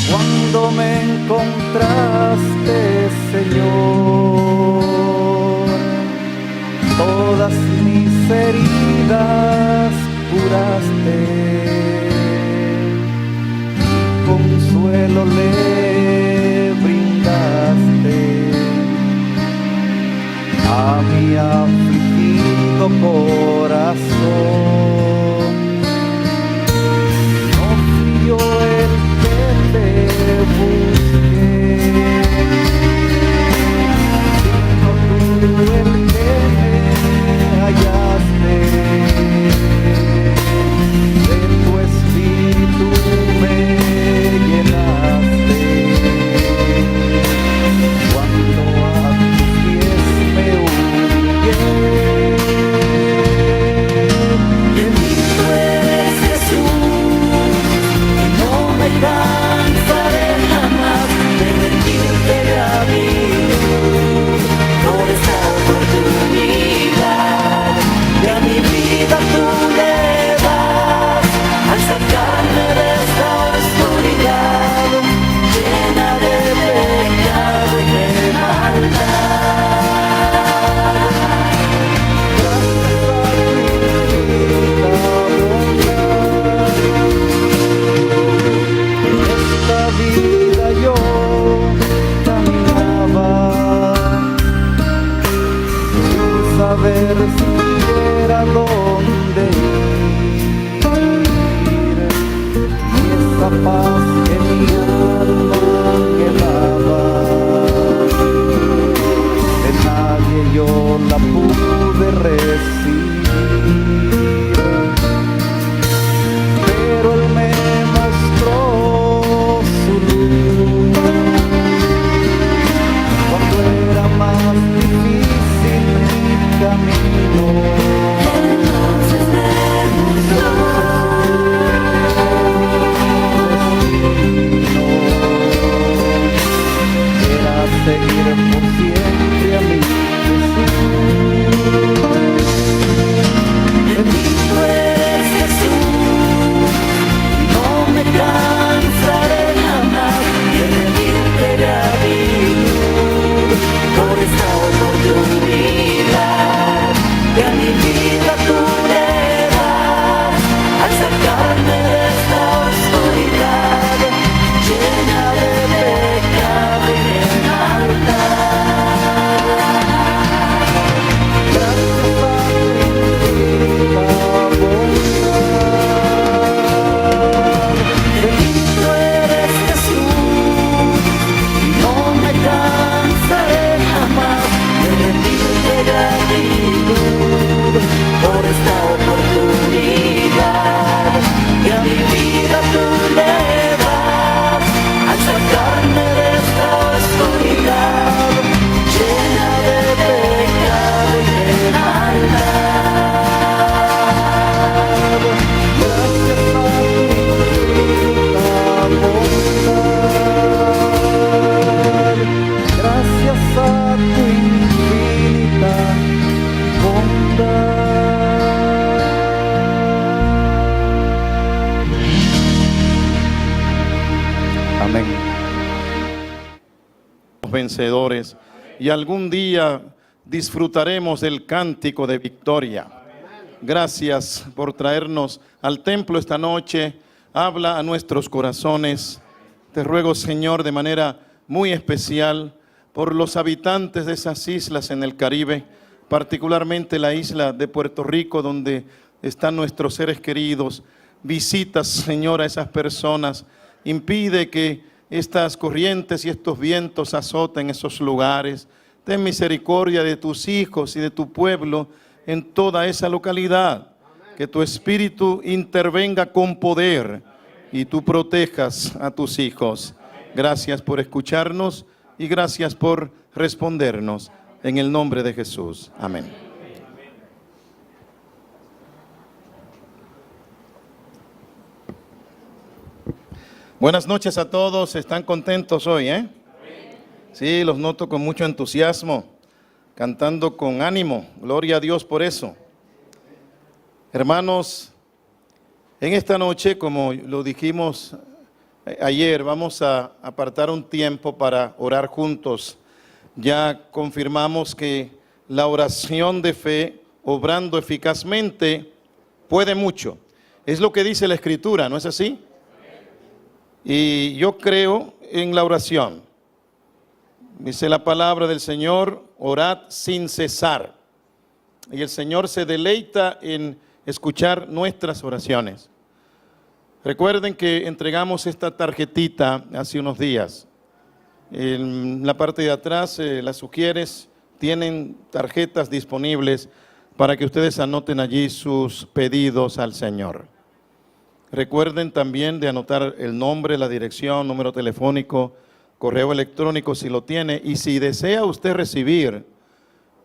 cuando me encontraste, Señor, todas mis heridas curaste, consuelo le brindaste a mi afligido corazón. No fui yo el que te busqué, sino tú el que me hallaste. De tu espíritu me llenaste, cuando a tus pies me humillé. Bendito eres Jesús, y no me cansaré jamás de rendirte gratitud por esta oportunidad que a mi vida tú le das al sacarme de esta oscuridad llena de pecado y de maldad. En esta vida yo caminaba sin saber siquiera dónde ir, y esa paz que mi alma quedaba, de nadie yo la pude recibir, pero Él me mostró su luz cuando era más difícil mi camino. Entonces me mostró Era seguir por siempre a mi Jesús. Bendito eres Jesús, no me cansaré jamás de rendirte gratitud por esta oportunidad que a mi vida tú le das al sacarme de esta oscuridad llena de pecado y de maldad. Bendito eres Jesús, y no me cansaré jamás de rendirte gratitud por esta oportunidad que a mi vida tú le das al sacarme de esta oscuridad llena de pecado y de maldad. Gracias a tu infinita bondad. Amén. Los vencedores, y algún día disfrutaremos del cántico de victoria. Gracias por traernos al templo esta noche. Habla a nuestros corazones. Te ruego, Señor, de manera muy especial por los habitantes de esas islas en el Caribe, particularmente la isla de Puerto Rico, donde están nuestros seres queridos. Visitas, Señor, a esas personas. Impide que estas corrientes y estos vientos azoten esos lugares. Ten misericordia de tus hijos y de tu pueblo en toda esa localidad. Que tu Espíritu intervenga con poder y tú protejas a tus hijos. Gracias por escucharnos y gracias por respondernos. En el nombre de Jesús. Amén. Buenas noches a todos. ¿Están contentos hoy, Sí, los noto con mucho entusiasmo, cantando con ánimo. Gloria a Dios por eso. Hermanos, en esta noche, como lo dijimos ayer, vamos a apartar un tiempo para orar juntos. Ya confirmamos que la oración de fe, obrando eficazmente, puede mucho. Es lo que dice la Escritura, ¿no es así? Y yo creo en la oración. Dice la palabra del Señor, orad sin cesar. Y el Señor se deleita en escuchar nuestras oraciones. Recuerden que entregamos esta tarjetita hace unos días. En la parte de atrás, las sugieres, tienen tarjetas disponibles para que ustedes anoten allí sus pedidos al Señor. Recuerden también de anotar el nombre, la dirección, número telefónico, correo electrónico si lo tiene. Y si desea usted recibir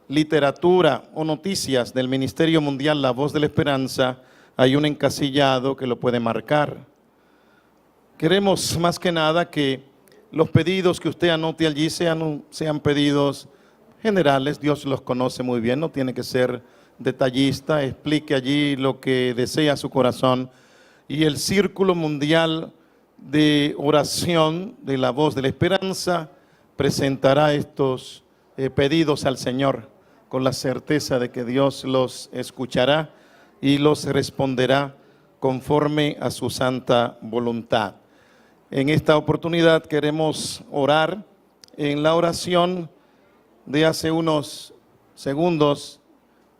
literatura o noticias del Ministerio Mundial La Voz de la Esperanza, hay un encasillado que lo puede marcar. Queremos más que nada que los pedidos que usted anote allí sean pedidos generales. Dios los conoce muy bien, no tiene que ser detallista. Explique allí lo que desea su corazón. Y el Círculo Mundial de Oración de La Voz de la Esperanza presentará estos pedidos al Señor con la certeza de que Dios los escuchará y los responderá conforme a su santa voluntad. En esta oportunidad queremos orar. En la oración de hace unos segundos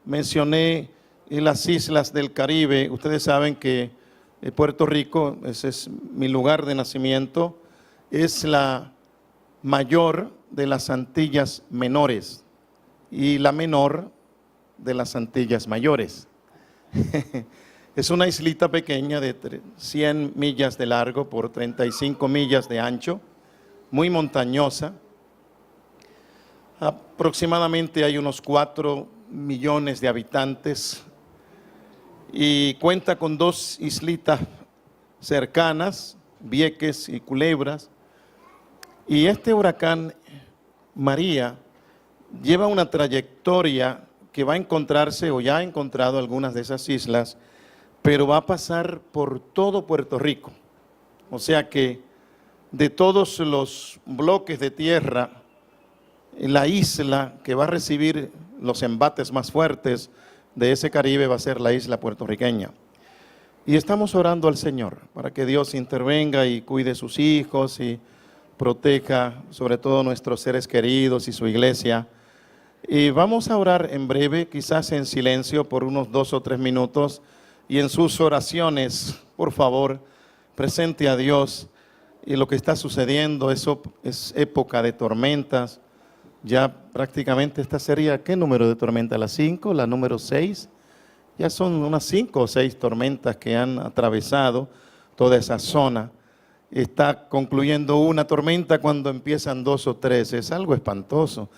mencioné las islas del Caribe. Ustedes saben que Puerto Rico, ese es mi lugar de nacimiento, es la mayor de las Antillas menores y la menor de las Antillas mayores. Es una islita pequeña de 100 millas de largo por 35 millas de ancho, muy montañosa. Aproximadamente hay unos 4 millones de habitantes y cuenta con 2 islitas cercanas, Vieques y Culebras. Y este huracán María lleva una trayectoria que va a encontrarse o ya ha encontrado algunas de esas islas, pero va a pasar por todo Puerto Rico. O sea que de todos los bloques de tierra, la isla que va a recibir los embates más fuertes de ese Caribe va a ser la isla puertorriqueña. Y estamos orando al Señor para que Dios intervenga y cuide sus hijos y proteja sobre todo nuestros seres queridos y su iglesia. Y vamos a orar en breve, quizás en silencio por unos 2 o 3 minutos, y en sus oraciones, por favor, presente a Dios. Y lo que está sucediendo es época de tormentas. Ya prácticamente esta sería, ¿qué número de tormenta? ¿La 5? ¿La número 6? Ya son unas 5 o 6 tormentas que han atravesado toda esa zona. Está concluyendo una tormenta cuando empiezan 2 o 3. Es algo espantoso.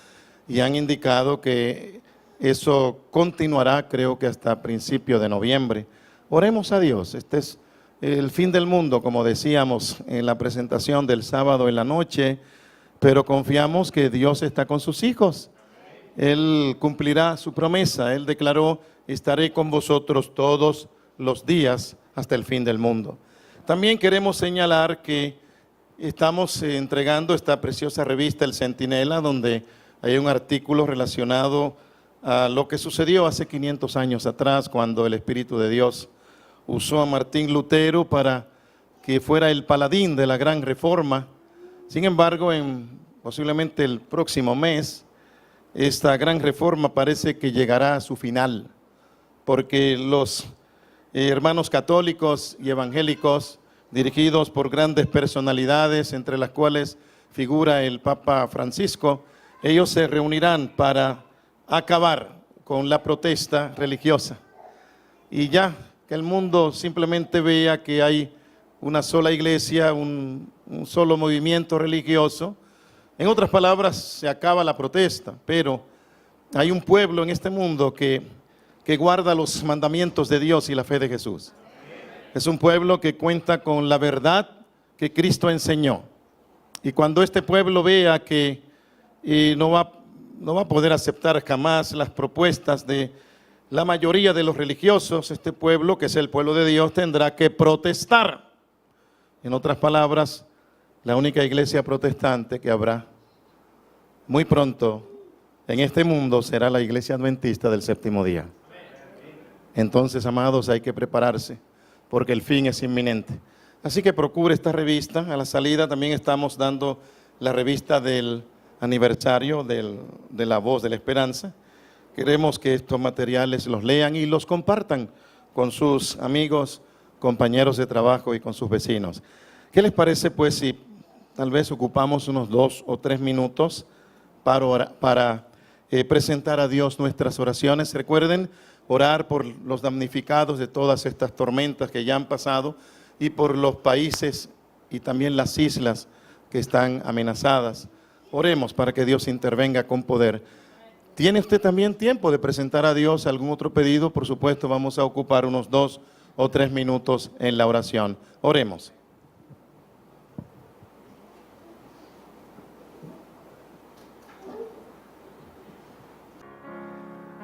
Y han indicado que eso continuará, creo que hasta principios de noviembre. Oremos a Dios. Este es el fin del mundo, como decíamos en la presentación del sábado en la noche, pero confiamos que Dios está con sus hijos. Él cumplirá su promesa. Él declaró: estaré con vosotros todos los días hasta el fin del mundo. También queremos señalar que estamos entregando esta preciosa revista El Centinela, donde hay un artículo relacionado a lo que sucedió hace 500 años atrás, cuando el Espíritu de Dios usó a Martín Lutero para que fuera el paladín de la Gran Reforma. Sin embargo, posiblemente el próximo mes, esta Gran Reforma parece que llegará a su final, porque los hermanos católicos y evangélicos, dirigidos por grandes personalidades, entre las cuales figura el Papa Francisco, ellos se reunirán para acabar con la protesta religiosa. Y ya que el mundo simplemente vea que hay una sola iglesia, un solo movimiento religioso. En otras palabras, se acaba la protesta, pero hay un pueblo en este mundo que guarda los mandamientos de Dios y la fe de Jesús. Es un pueblo que cuenta con la verdad que Cristo enseñó. Y cuando este pueblo vea que no va a poder aceptar jamás las propuestas de la mayoría de los religiosos, este pueblo, que es el pueblo de Dios, tendrá que protestar. En otras palabras, la única iglesia protestante que habrá muy pronto en este mundo será la iglesia adventista del séptimo día. Entonces, amados, hay que prepararse porque el fin es inminente. Así que procure esta revista. A la salida también estamos dando la revista del aniversario de La Voz de la Esperanza. Queremos que estos materiales los lean y los compartan con sus amigos, compañeros de trabajo y con sus vecinos. ¿Qué les parece, pues, si tal vez ocupamos unos 2 o 3 minutos para presentar a Dios nuestras oraciones? Recuerden orar por los damnificados de todas estas tormentas que ya han pasado y por los países y también las islas que están amenazadas. Oremos para que Dios intervenga con poder. ¿Tiene usted también tiempo de presentar a Dios algún otro pedido? Por supuesto, vamos a ocupar unos 2 o 3 minutos en la oración. Oremos.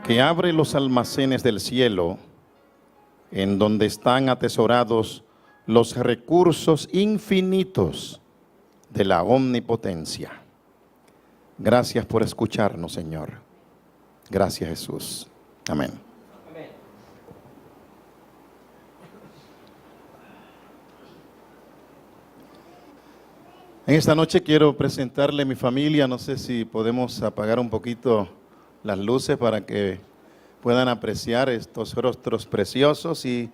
Que abre los almacenes del cielo, en donde están atesorados los recursos infinitos de la omnipotencia. Gracias por escucharnos, Señor. Gracias, Jesús. Amén. En esta noche quiero presentarle a mi familia. No sé si podemos apagar un poquito las luces para que puedan apreciar estos rostros preciosos y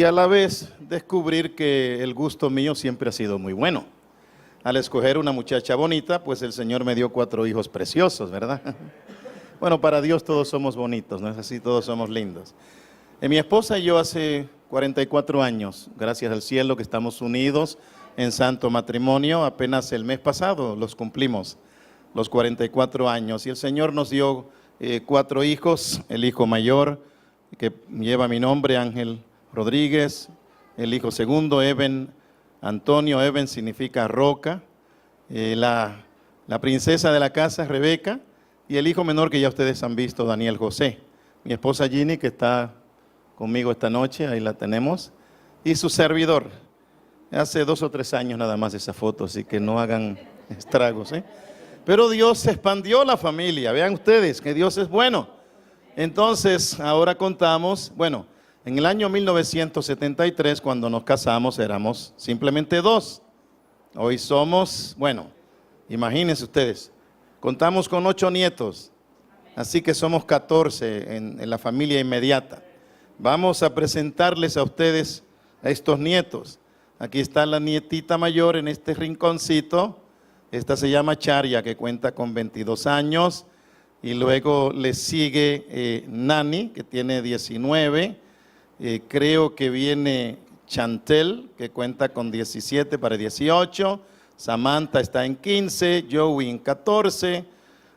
a la vez descubrir que el gusto mío siempre ha sido muy bueno. Al escoger una muchacha bonita, pues el Señor me dio 4 hijos preciosos, ¿verdad? Bueno, para Dios todos somos bonitos, ¿no es así? Todos somos lindos. Mi esposa y yo hace 44 años, gracias al cielo, que estamos unidos en santo matrimonio. Apenas el mes pasado los cumplimos, los 44 años. Y el Señor nos dio 4 hijos, el hijo mayor, que lleva mi nombre, Ángel Rodríguez, el hijo segundo, Eben Antonio. Eben significa roca, la princesa de la casa, Rebeca, y el hijo menor que ya ustedes han visto, Daniel José. Mi esposa Ginny, que está conmigo esta noche, ahí la tenemos, y su servidor. Hace 2 o 3 años nada más esa foto, así que no hagan estragos, ¿eh? Pero Dios expandió la familia. Vean ustedes que Dios es bueno. Entonces, ahora contamos, bueno, en el año 1973, cuando nos casamos, éramos simplemente 2. Hoy somos, bueno, imagínense ustedes, contamos con 8 nietos. Así que somos 14 en la familia inmediata. Vamos a presentarles a ustedes a estos nietos. Aquí está la nietita mayor en este rinconcito. Esta se llama Charia, que cuenta con 22 años. Y luego le sigue Nani, que tiene 19. Creo que viene Chantel, que cuenta con 17 para 18. Samantha está en 15. Joey en 14.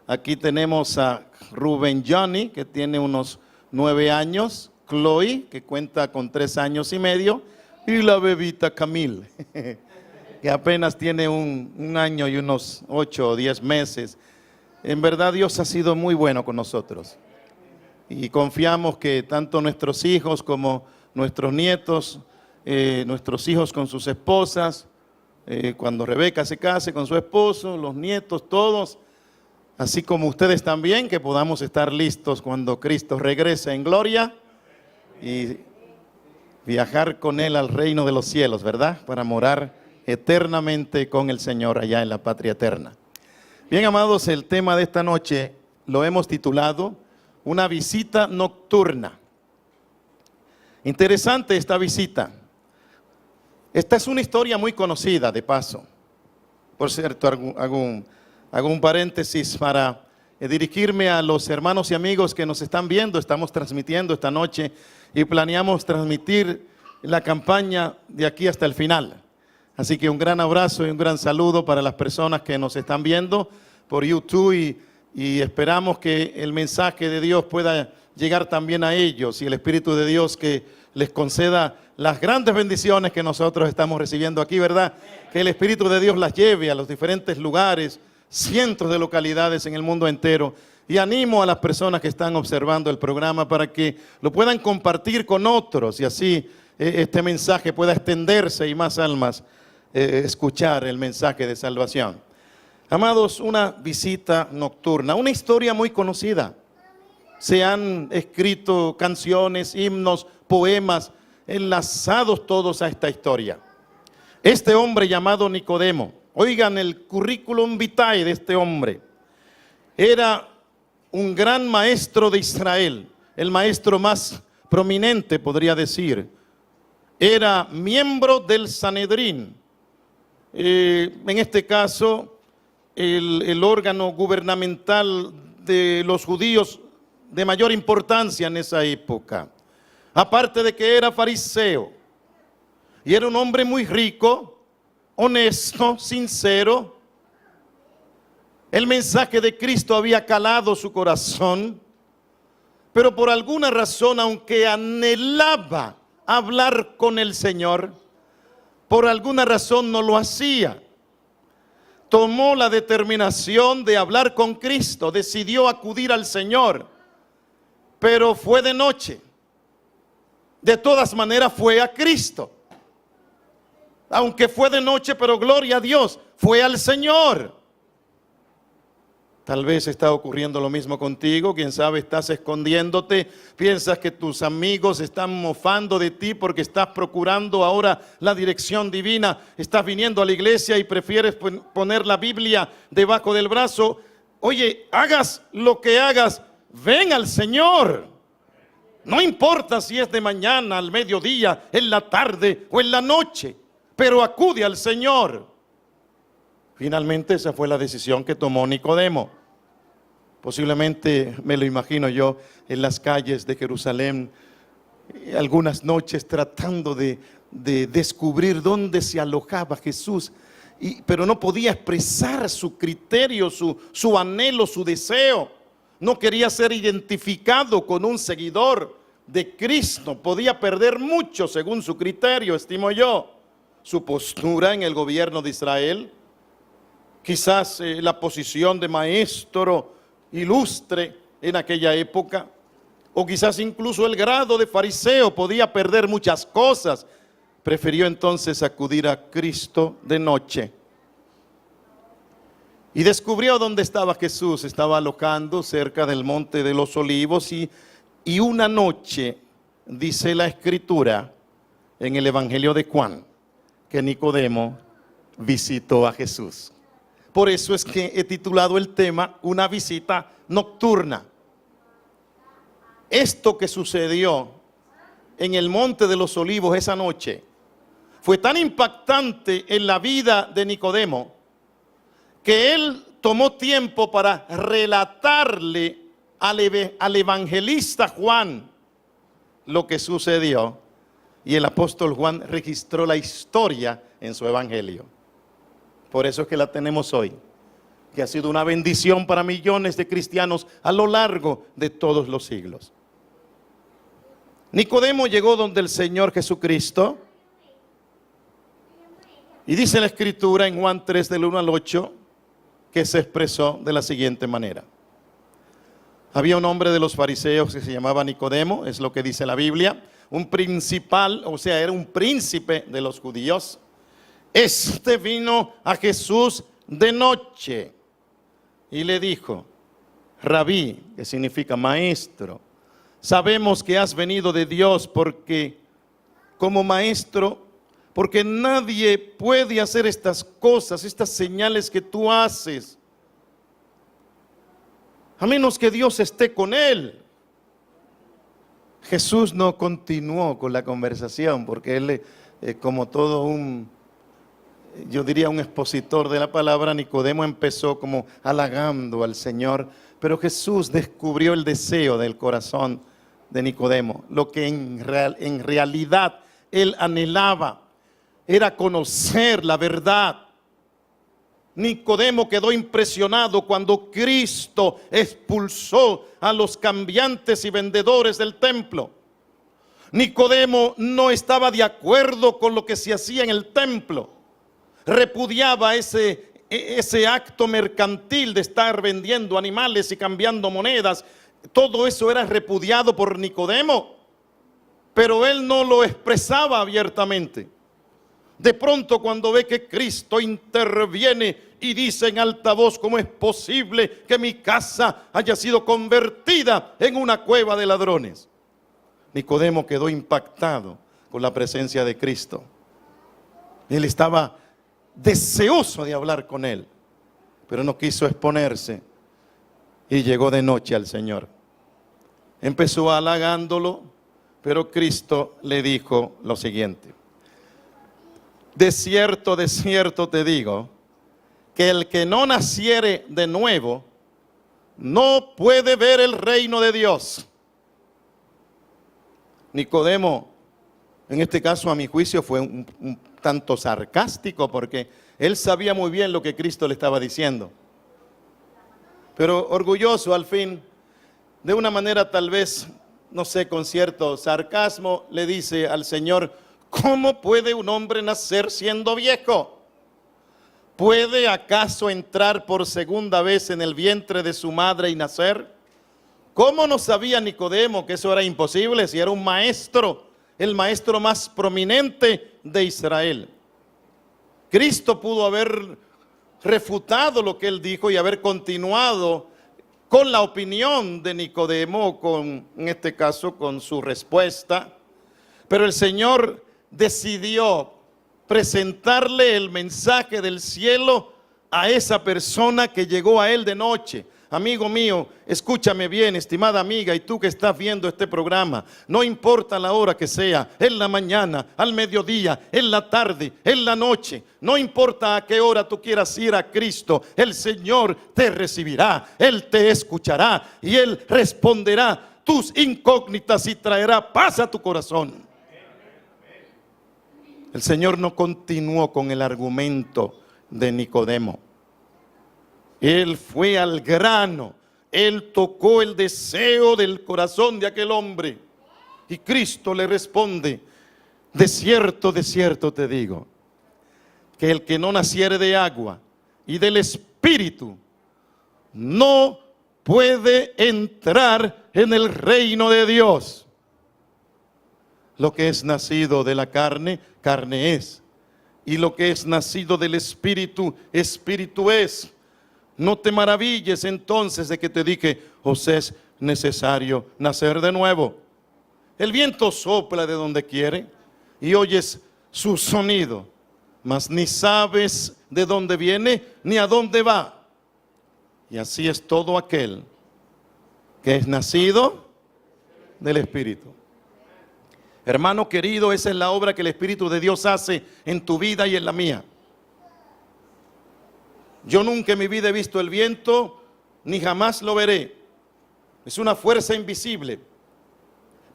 Aquí tenemos a Rubén Johnny, que tiene unos 9 años. Chloe, que cuenta con 3 años y medio. Y la bebita Camille, que apenas tiene un año y unos 8 o 10 meses. En verdad Dios ha sido muy bueno con nosotros. Y confiamos que tanto nuestros hijos como nuestros nietos, nuestros hijos con sus esposas, cuando Rebeca se case con su esposo, los nietos, todos, así como ustedes también, que podamos estar listos cuando Cristo regrese en gloria y viajar con Él al reino de los cielos, ¿verdad? Para morar eternamente con el Señor allá en la patria eterna. Bien, amados, el tema de esta noche lo hemos titulado Una visita nocturna. Interesante esta visita. Esta es una historia muy conocida, de paso. Por cierto, hago un paréntesis para dirigirme a los hermanos y amigos que nos están viendo. Estamos transmitiendo esta noche y planeamos transmitir la campaña de aquí hasta el final. Así que un gran abrazo y un gran saludo para las personas que nos están viendo por YouTube y esperamos que el mensaje de Dios pueda llegar también a ellos y el Espíritu de Dios que les conceda las grandes bendiciones que nosotros estamos recibiendo aquí, ¿verdad? Que el Espíritu de Dios las lleve a los diferentes lugares, cientos de localidades en el mundo entero. Y animo a las personas que están observando el programa para que lo puedan compartir con otros y así este mensaje pueda extenderse y más almas escuchar el mensaje de salvación. Amados, una visita nocturna, una historia muy conocida. Se han escrito canciones, himnos, poemas, enlazados todos a esta historia. Este hombre llamado Nicodemo, oigan el currículum vitae de este hombre, era un gran maestro de Israel, el maestro más prominente, podría decir. Era miembro del Sanedrín, en este caso, el órgano gubernamental de los judíos de mayor importancia en esa época. Aparte de que era fariseo, y era un hombre muy rico, honesto, sincero. El mensaje de Cristo había calado su corazón, pero por alguna razón, aunque anhelaba hablar con el Señor, por alguna razón no lo hacía. Tomó la determinación de hablar con Cristo, decidió acudir al Señor, pero fue de noche. De todas maneras fue a Cristo. Aunque fue de noche, pero gloria a Dios, fue al Señor. Tal vez está ocurriendo lo mismo contigo, quién sabe, estás escondiéndote, piensas que tus amigos están mofando de ti porque estás procurando ahora la dirección divina, estás viniendo a la iglesia y prefieres poner la Biblia debajo del brazo. Oye, hagas lo que hagas, ven al Señor. No importa si es de mañana, al mediodía, en la tarde o en la noche, pero acude al Señor. Finalmente esa fue la decisión que tomó Nicodemo. Posiblemente me lo imagino yo en las calles de Jerusalén, algunas noches tratando de descubrir dónde se alojaba Jesús, pero no podía expresar su criterio, su anhelo, su deseo. No quería ser identificado con un seguidor de Cristo. Podía perder mucho según su criterio, estimo yo. Su postura en el gobierno de Israel, quizás la posición de maestro ilustre en aquella época, o quizás incluso el grado de fariseo. Podía perder muchas cosas. Prefirió entonces acudir a Cristo de noche. Y descubrió dónde estaba Jesús. Estaba alojando cerca del Monte de los Olivos, y una noche, dice la Escritura en el Evangelio de Juan, que Nicodemo visitó a Jesús. Por eso es que he titulado el tema Una visita nocturna. Esto que sucedió en el Monte de los Olivos esa noche fue tan impactante en la vida de Nicodemo que él tomó tiempo para relatarle al evangelista Juan lo que sucedió, y el apóstol Juan registró la historia en su evangelio. Por eso es que la tenemos hoy, que ha sido una bendición para millones de cristianos a lo largo de todos los siglos. Nicodemo llegó donde el Señor Jesucristo, y dice la Escritura en Juan 3 del 1 al 8, que se expresó de la siguiente manera. Había un hombre de los fariseos que se llamaba Nicodemo, es lo que dice la Biblia, un principal, o sea, era un príncipe de los judíos. Este vino a Jesús de noche y le dijo: Rabí, que significa maestro, sabemos que has venido de Dios, porque como maestro, porque nadie puede hacer estas cosas, estas señales que tú haces, a menos que Dios esté con él. Jesús no continuó con la conversación, porque él, como todo yo diría un expositor de la palabra, Nicodemo empezó como halagando al Señor, pero Jesús descubrió el deseo del corazón de Nicodemo. Lo que en realidad él anhelaba era conocer la verdad. Nicodemo quedó impresionado cuando Cristo expulsó a los cambiantes y vendedores del templo. Nicodemo no estaba de acuerdo con lo que se hacía en el templo. Repudiaba ese acto mercantil de estar vendiendo animales y cambiando monedas. Todo eso era repudiado por Nicodemo, pero él no lo expresaba abiertamente. De pronto cuando ve que Cristo interviene y dice en alta voz: ¿cómo es posible que mi casa haya sido convertida en una cueva de ladrones? Nicodemo quedó impactado con la presencia de Cristo. Él estaba deseoso de hablar con él, pero no quiso exponerse y llegó de noche al Señor. Empezó halagándolo, pero Cristo le dijo lo siguiente: de cierto te digo, que el que no naciere de nuevo no puede ver el reino de Dios. Nicodemo, en este caso a mi juicio, fue un tanto sarcástico, porque él sabía muy bien lo que Cristo le estaba diciendo. Pero orgulloso al fin, de una manera tal vez, no sé, con cierto sarcasmo, le dice al Señor: ¿cómo puede un hombre nacer siendo viejo? ¿Puede acaso entrar por segunda vez en el vientre de su madre y nacer? ¿Cómo no sabía Nicodemo que eso era imposible si era un maestro, el maestro más prominente de Israel? Cristo pudo haber refutado lo que él dijo y haber continuado con la opinión de Nicodemo, en este caso con su respuesta, pero el Señor decidió presentarle el mensaje del cielo a esa persona que llegó a él de noche. Amigo mío, escúchame bien, estimada amiga, y tú que estás viendo este programa, no importa la hora que sea, en la mañana, al mediodía, en la tarde, en la noche, no importa a qué hora tú quieras ir a Cristo, el Señor te recibirá, Él te escuchará y Él responderá tus incógnitas y traerá paz a tu corazón. El Señor no continuó con el argumento de Nicodemo. Él fue al grano. Él tocó el deseo del corazón de aquel hombre. Y Cristo le responde: de cierto te digo, que el que no naciere de agua y del Espíritu no puede entrar en el reino de Dios. Lo que es nacido de la carne, carne es. Y lo que es nacido del Espíritu, Espíritu es. No te maravilles entonces de que te dije: os es necesario nacer de nuevo. El viento sopla de donde quiere y oyes su sonido, mas ni sabes de dónde viene ni a dónde va. Y así es todo aquel que es nacido del Espíritu. Hermano querido, esa es la obra que el Espíritu de Dios hace en tu vida y en la mía. Yo nunca en mi vida he visto el viento, ni jamás lo veré. Es una fuerza invisible,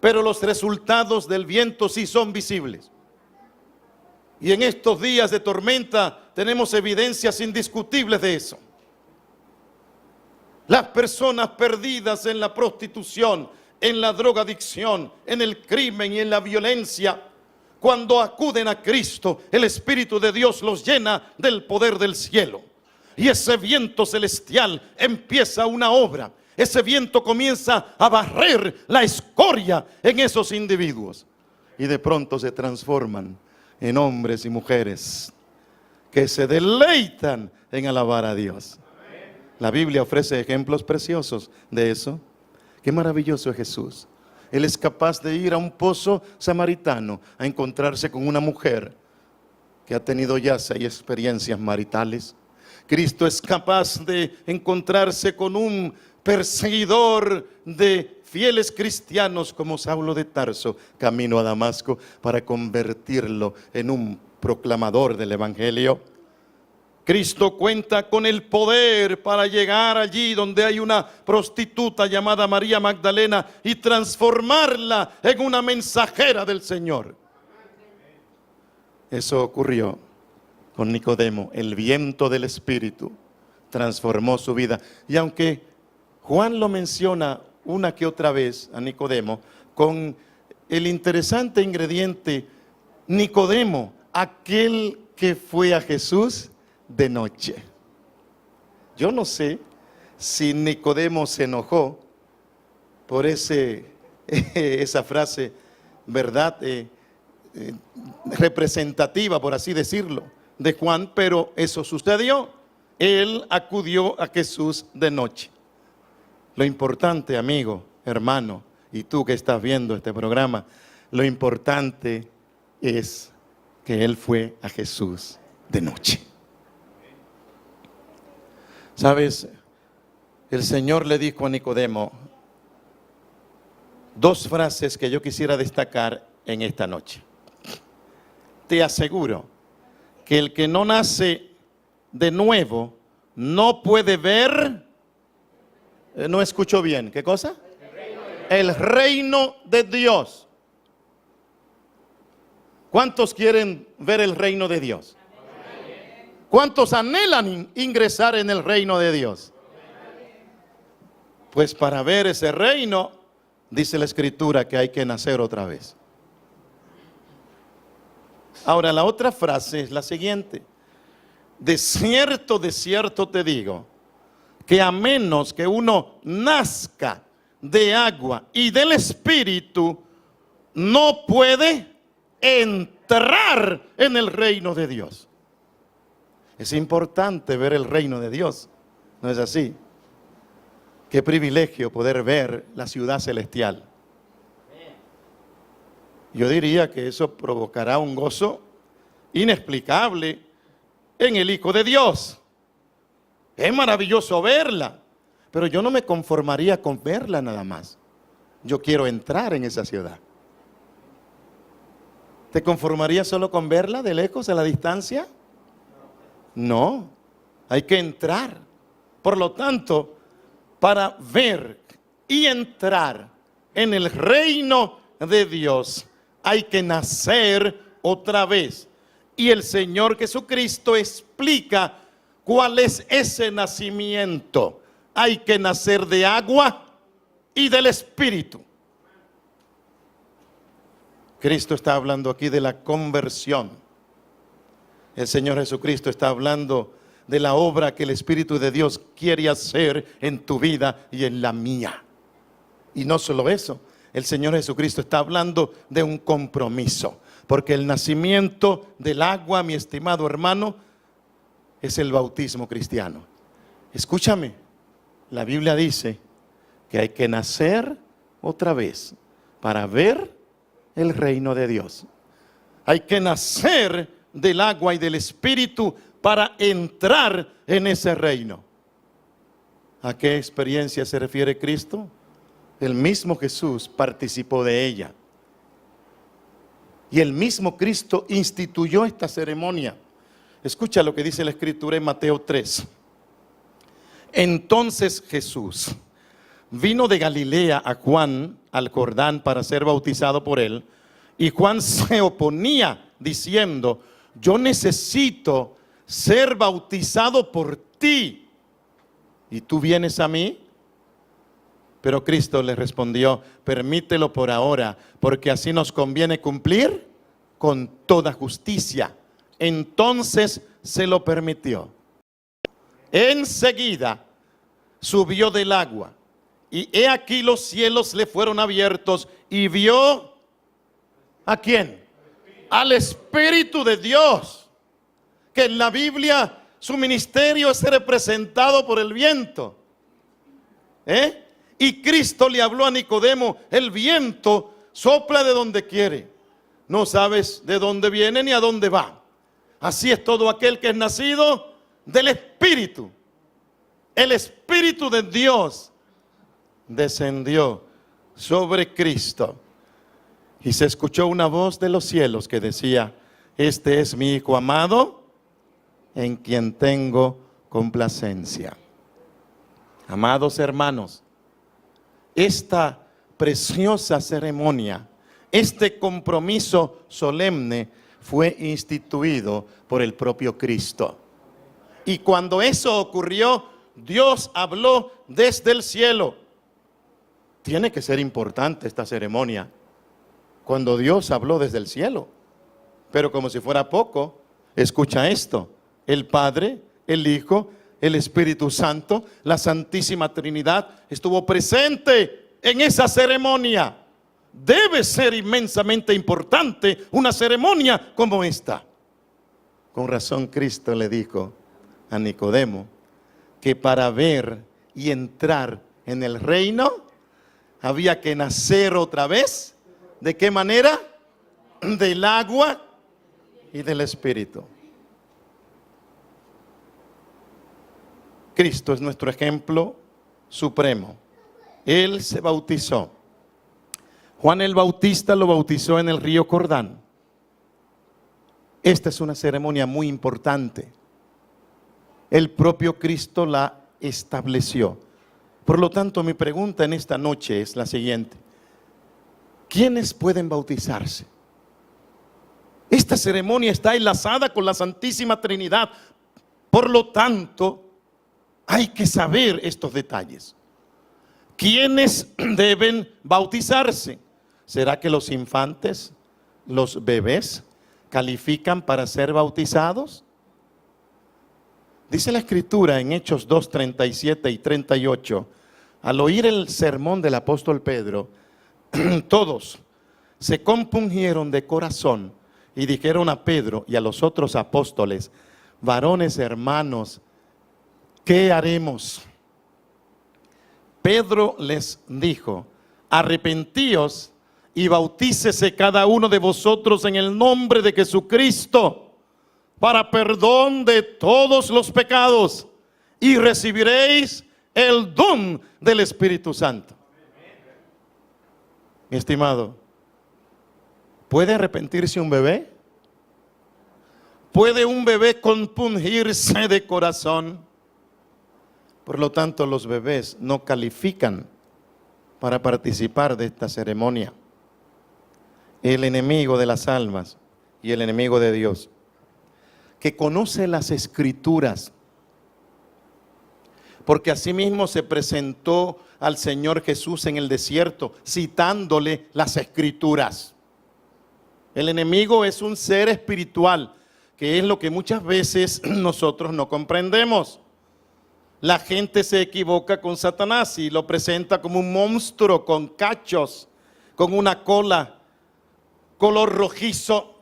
pero los resultados del viento sí son visibles. Y en estos días de tormenta tenemos evidencias indiscutibles de eso. Las personas perdidas en la prostitución, en la drogadicción, en el crimen y en la violencia, cuando acuden a Cristo, el Espíritu de Dios los llena del poder del cielo. Y ese viento celestial empieza una obra. Ese viento comienza a barrer la escoria en esos individuos. Y de pronto se transforman en hombres y mujeres que se deleitan en alabar a Dios. La Biblia ofrece ejemplos preciosos de eso. Qué maravilloso es Jesús. Él es capaz de ir a un pozo samaritano a encontrarse con una mujer que ha tenido ya 6 experiencias maritales. Cristo es capaz de encontrarse con un perseguidor de fieles cristianos como Saulo de Tarso, camino a Damasco, para convertirlo en un proclamador del Evangelio. Cristo cuenta con el poder para llegar allí donde hay una prostituta llamada María Magdalena y transformarla en una mensajera del Señor. Eso ocurrió con Nicodemo. El viento del Espíritu transformó su vida. Y aunque Juan lo menciona una que otra vez a Nicodemo, con el interesante ingrediente: Nicodemo, aquel que fue a Jesús de noche. Yo no sé si Nicodemo se enojó por esa frase, ¿verdad? representativa, por así decirlo, de Juan, pero eso sucedió. Él acudió a Jesús de noche. Lo importante, amigo, hermano, y tú que estás viendo este programa, lo importante es que él fue a Jesús de noche. ¿Sabes? El Señor le dijo a Nicodemo dos frases que yo quisiera destacar en esta noche. Te aseguro que el que no nace de nuevo no puede ver, no escucho bien, ¿qué cosa? El reino de Dios. ¿Cuántos quieren ver el reino de Dios? ¿Cuántos anhelan ingresar en el reino de Dios? Pues para ver ese reino, dice la Escritura que hay que nacer otra vez. Ahora, la otra frase es la siguiente. De cierto te digo, que a menos que uno nazca de agua y del Espíritu, no puede entrar en el reino de Dios. Es importante ver el reino de Dios, ¿no es así? Qué privilegio poder ver la ciudad celestial. Yo diría que eso provocará un gozo inexplicable en el Hijo de Dios. Es maravilloso verla, pero yo no me conformaría con verla nada más. Yo quiero entrar en esa ciudad. ¿Te conformarías solo con verla de lejos, a la distancia? No, hay que entrar. Por lo tanto, para ver y entrar en el reino de Dios, hay que nacer otra vez. Y el Señor Jesucristo explica cuál es ese nacimiento. Hay que nacer de agua y del Espíritu. Cristo está hablando aquí de la conversión. El Señor Jesucristo está hablando de la obra que el Espíritu de Dios quiere hacer en tu vida y en la mía. Y no solo eso, el Señor Jesucristo está hablando de un compromiso. Porque el nacimiento del agua, mi estimado hermano, es el bautismo cristiano. Escúchame, la Biblia dice que hay que nacer otra vez para ver el reino de Dios. Hay que nacer del agua y del Espíritu para entrar en ese reino. ¿A qué experiencia se refiere Cristo? El mismo Jesús participó de ella. Y el mismo Cristo instituyó esta ceremonia. Escucha lo que dice la Escritura en Mateo 3. Entonces Jesús vino de Galilea a Juan al Jordán para ser bautizado por él. Y Juan se oponía diciendo, yo necesito ser bautizado por ti, ¿y tú vienes a mí? Pero Cristo le respondió, permítelo por ahora, porque así nos conviene cumplir con toda justicia. Entonces se lo permitió. Enseguida subió del agua, y he aquí los cielos le fueron abiertos, y vio, ¿a quién? Al Espíritu de Dios, que en la Biblia su ministerio es representado por el viento. Y Cristo le habló a Nicodemo, el viento sopla de donde quiere. No sabes de dónde viene ni a dónde va. Así es todo aquel que es nacido del Espíritu. El Espíritu de Dios descendió sobre Cristo. Y se escuchó una voz de los cielos que decía, este es mi Hijo amado, en quien tengo complacencia. Amados hermanos, esta preciosa ceremonia, este compromiso solemne fue instituido por el propio Cristo. Y cuando eso ocurrió, Dios habló desde el cielo. Tiene que ser importante esta ceremonia. Cuando Dios habló desde el cielo. Pero como si fuera poco, escucha esto. El Padre, el Hijo, el Espíritu Santo, la Santísima Trinidad estuvo presente en esa ceremonia. debe ser inmensamente importante una ceremonia como esta. Con razón Cristo le dijo a Nicodemo que para ver y entrar en el reino había que nacer otra vez. ¿De qué manera? Del agua y del Espíritu. Cristo es nuestro ejemplo supremo. Él se bautizó. Juan el Bautista lo bautizó en el río Jordán. Esta es una ceremonia muy importante. El propio Cristo la estableció. Por lo tanto, mi pregunta en esta noche es la siguiente: ¿quiénes pueden bautizarse? Esta ceremonia está enlazada con la Santísima Trinidad. Por lo tanto, hay que saber estos detalles. ¿Quiénes deben bautizarse? ¿Será que los infantes, los bebés, califican para ser bautizados? Dice la Escritura en Hechos 2, 37 y 38, al oír el sermón del apóstol Pedro, todos se compungieron de corazón y dijeron a Pedro y a los otros apóstoles: varones hermanos, ¿qué haremos? Pedro les dijo: arrepentíos y bautícese cada uno de vosotros en el nombre de Jesucristo para perdón de todos los pecados, y recibiréis el don del Espíritu Santo. Mi estimado, ¿puede arrepentirse un bebé? ¿Puede un bebé compungirse de corazón? Por lo tanto, los bebés no califican para participar de esta ceremonia. El enemigo de las almas y el enemigo de Dios, que conoce las Escrituras, porque asimismo se presentó al Señor Jesús en el desierto, citándole las Escrituras. El enemigo es un ser espiritual, que es lo que muchas veces nosotros no comprendemos. La gente se equivoca con Satanás y lo presenta como un monstruo con cachos, con una cola, color rojizo,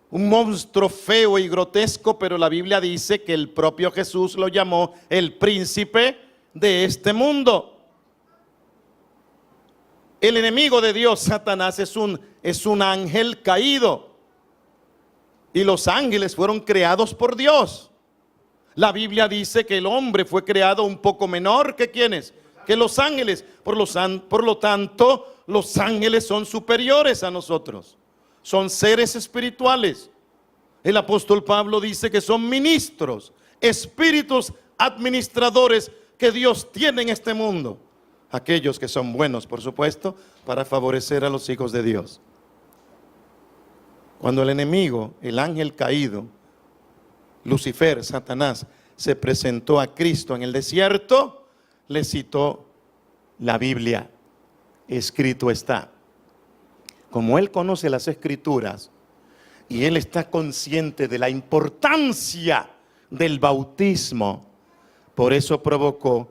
un monstruo feo y grotesco, pero la Biblia dice que el propio Jesús lo llamó el príncipe de este mundo. El enemigo de Dios, Satanás, es un ángel caído, y los ángeles fueron creados por Dios. La Biblia dice que el hombre fue creado un poco menor que ¿quiénes? Que los ángeles. Por lo tanto, los ángeles son superiores a nosotros. Son seres espirituales. El apóstol Pablo dice que son ministros, espíritus administradores que Dios tiene en este mundo. Aquellos que son buenos, por supuesto, para favorecer a los hijos de Dios. Cuando el enemigo, el ángel caído, Lucifer, Satanás, se presentó a Cristo en el desierto, le citó la Biblia. Escrito está. Como él conoce las Escrituras y él está consciente de la importancia del bautismo, por eso provocó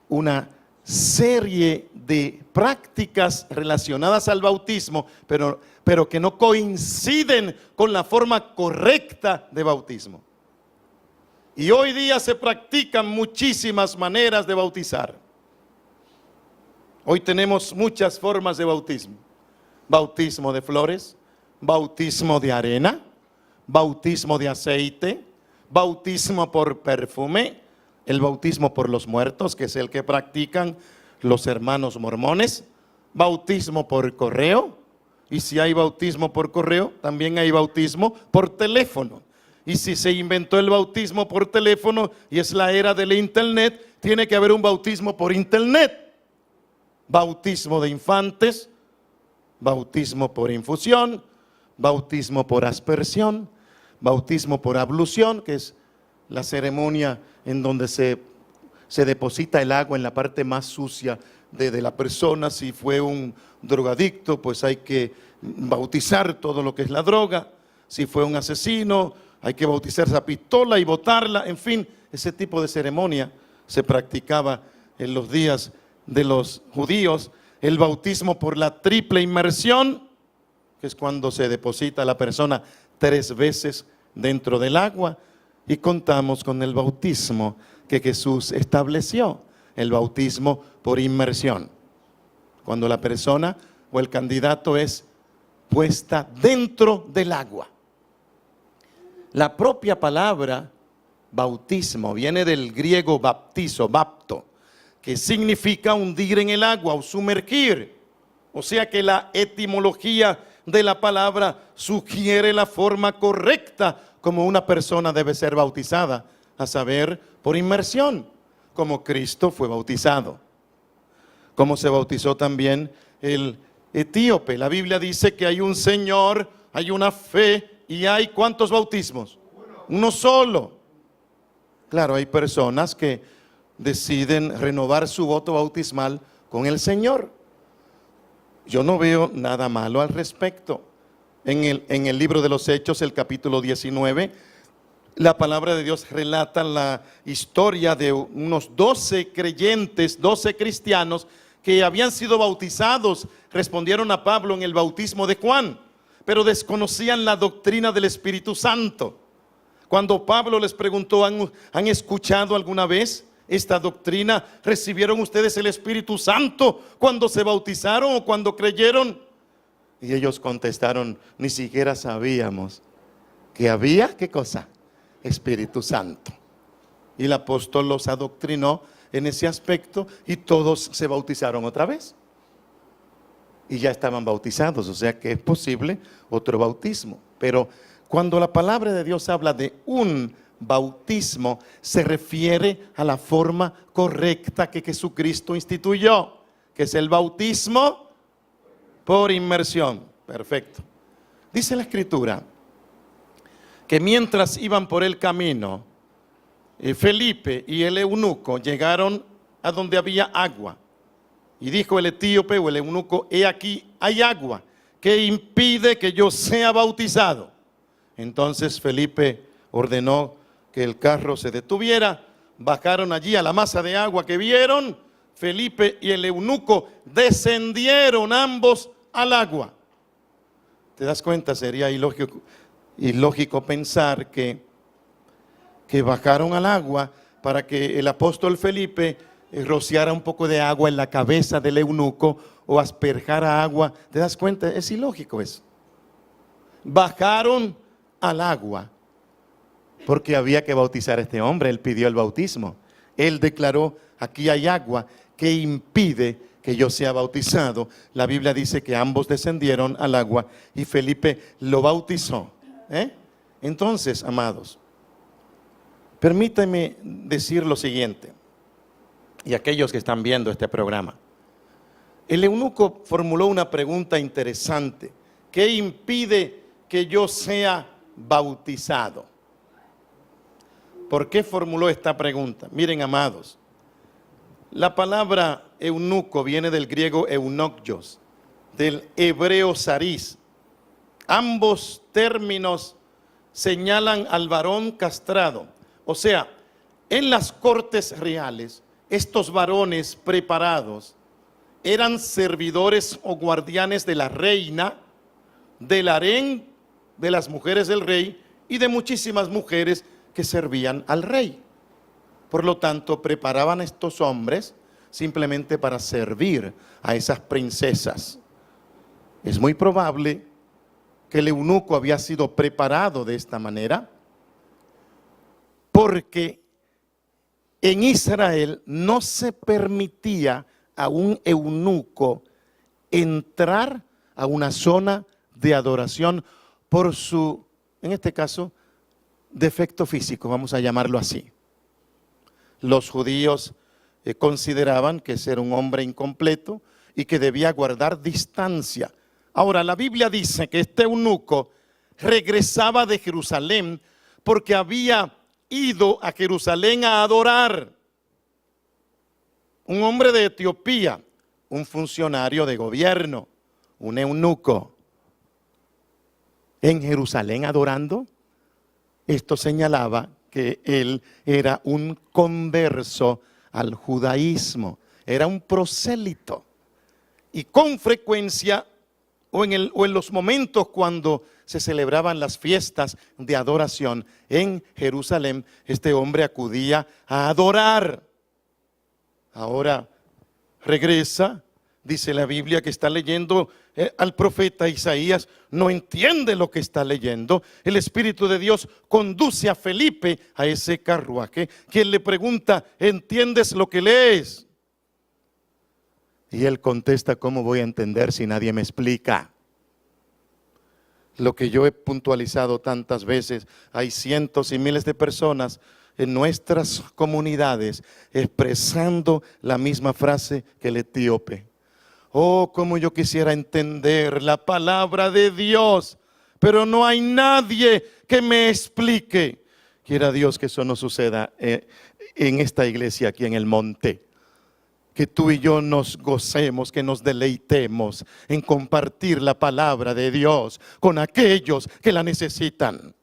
una serie de prácticas relacionadas al bautismo, pero que no coinciden con la forma correcta de bautismo. Y hoy día se practican muchísimas maneras de bautizar. Hoy tenemos muchas formas de bautismo. Bautismo de flores, bautismo de arena, bautismo de aceite, bautismo por perfume, el bautismo por los muertos, que es el que practican los hermanos mormones, bautismo por correo, y si hay bautismo por correo, también hay bautismo por teléfono. Y si se inventó el bautismo por teléfono y es la era del internet, tiene que haber un bautismo por internet. Bautismo de infantes, bautismo por infusión, bautismo por aspersión, bautismo por ablución, que es la ceremonia en donde se deposita el agua en la parte más sucia de la persona. Si fue un drogadicto, pues hay que bautizar todo lo que es la droga. Si fue un asesino, hay que bautizar esa pistola y botarla. En fin, ese tipo de ceremonia se practicaba en los días de los judíos el bautismo por la triple inmersión, que es cuando se deposita a la persona 3 veces dentro del agua, y contamos con el bautismo que Jesús estableció, el bautismo por inmersión, cuando la persona o el candidato es puesta dentro del agua. La propia palabra bautismo viene del griego baptizo, bapto, que significa hundir en el agua o sumergir. O sea que la etimología de la palabra sugiere la forma correcta como una persona debe ser bautizada, a saber, por inmersión, como Cristo fue bautizado. Como se bautizó también el etíope. La Biblia dice que hay un Señor, hay una fe y hay ¿cuántos bautismos? Uno solo. Claro, hay personas que deciden renovar su voto bautismal con el Señor. Yo no veo nada malo al respecto. En el libro de los Hechos, el capítulo 19, la palabra de Dios relata la historia de unos 12 creyentes, 12 cristianos que habían sido bautizados. Respondieron a Pablo en el bautismo de Juan, pero desconocían la doctrina del Espíritu Santo. Cuando Pablo les preguntó, ¿han escuchado alguna vez esta doctrina? ¿Recibieron ustedes el Espíritu Santo cuando se bautizaron o cuando creyeron? Y ellos contestaron, ni siquiera sabíamos que había, ¿qué cosa? Espíritu Santo. Y el apóstol los adoctrinó en ese aspecto y todos se bautizaron otra vez. Y ya estaban bautizados, o sea que es posible otro bautismo. Pero cuando la palabra de Dios habla de un bautismo, se refiere a la forma correcta que Jesucristo instituyó, que es el bautismo por inmersión. Perfecto. Dice la Escritura que mientras iban por el camino, Felipe y el eunuco llegaron a donde había agua. Y dijo el etíope o el eunuco, he aquí hay agua que impide que yo sea bautizado. Entonces Felipe ordenó que el carro se detuviera. Bajaron allí a la masa de agua que vieron. Felipe y el eunuco descendieron ambos al agua. ¿Te das cuenta? Sería ilógico pensar que bajaron al agua para que el apóstol Felipe rociara un poco de agua en la cabeza del eunuco o asperjara agua. ¿Te das cuenta? Es ilógico eso. Bajaron al agua porque había que bautizar a este hombre. Él pidió el bautismo. Él declaró, aquí hay agua que impide que yo sea bautizado. La Biblia dice que ambos descendieron al agua y Felipe lo bautizó. Entonces, amados, permítame decir lo siguiente, y aquellos que están viendo este programa. El eunuco formuló una pregunta interesante. ¿Qué impide que yo sea bautizado? ¿Por qué formuló esta pregunta? Miren, amados, la palabra eunuco viene del griego eunokos, del hebreo saris. Ambos términos señalan al varón castrado. O sea, en las cortes reales, estos varones preparados eran servidores o guardianes de la reina, del harén de las mujeres del rey y de muchísimas mujeres que servían al rey. Por lo tanto, preparaban a estos hombres simplemente para servir a esas princesas. Es muy probable que el eunuco había sido preparado de esta manera porque en Israel no se permitía a un eunuco entrar a una zona de adoración por su, en este caso, defecto físico, vamos a llamarlo así. Los judíos consideraban que ser un hombre incompleto y que debía guardar distancia. Ahora, la Biblia dice que este eunuco regresaba de Jerusalén porque había ido a Jerusalén a adorar. Un hombre de Etiopía, un funcionario de gobierno, un eunuco, en Jerusalén adorando. Esto señalaba que él era un converso al judaísmo, era un prosélito. Y con frecuencia, o en los momentos cuando se celebraban las fiestas de adoración en Jerusalén, este hombre acudía a adorar. Ahora regresa, dice la Biblia que está leyendo al profeta Isaías, no entiende lo que está leyendo. El Espíritu de Dios conduce a Felipe a ese carruaje, quien le pregunta, ¿entiendes lo que lees? Y él contesta, ¿cómo voy a entender si nadie me explica? Lo que yo he puntualizado tantas veces, hay cientos y miles de personas en nuestras comunidades expresando la misma frase que el etíope. Oh, cómo yo quisiera entender la palabra de Dios, pero no hay nadie que me explique. Quiera Dios que eso no suceda en esta iglesia aquí en el monte. Que tú y yo nos gocemos, que nos deleitemos en compartir la palabra de Dios con aquellos que la necesitan.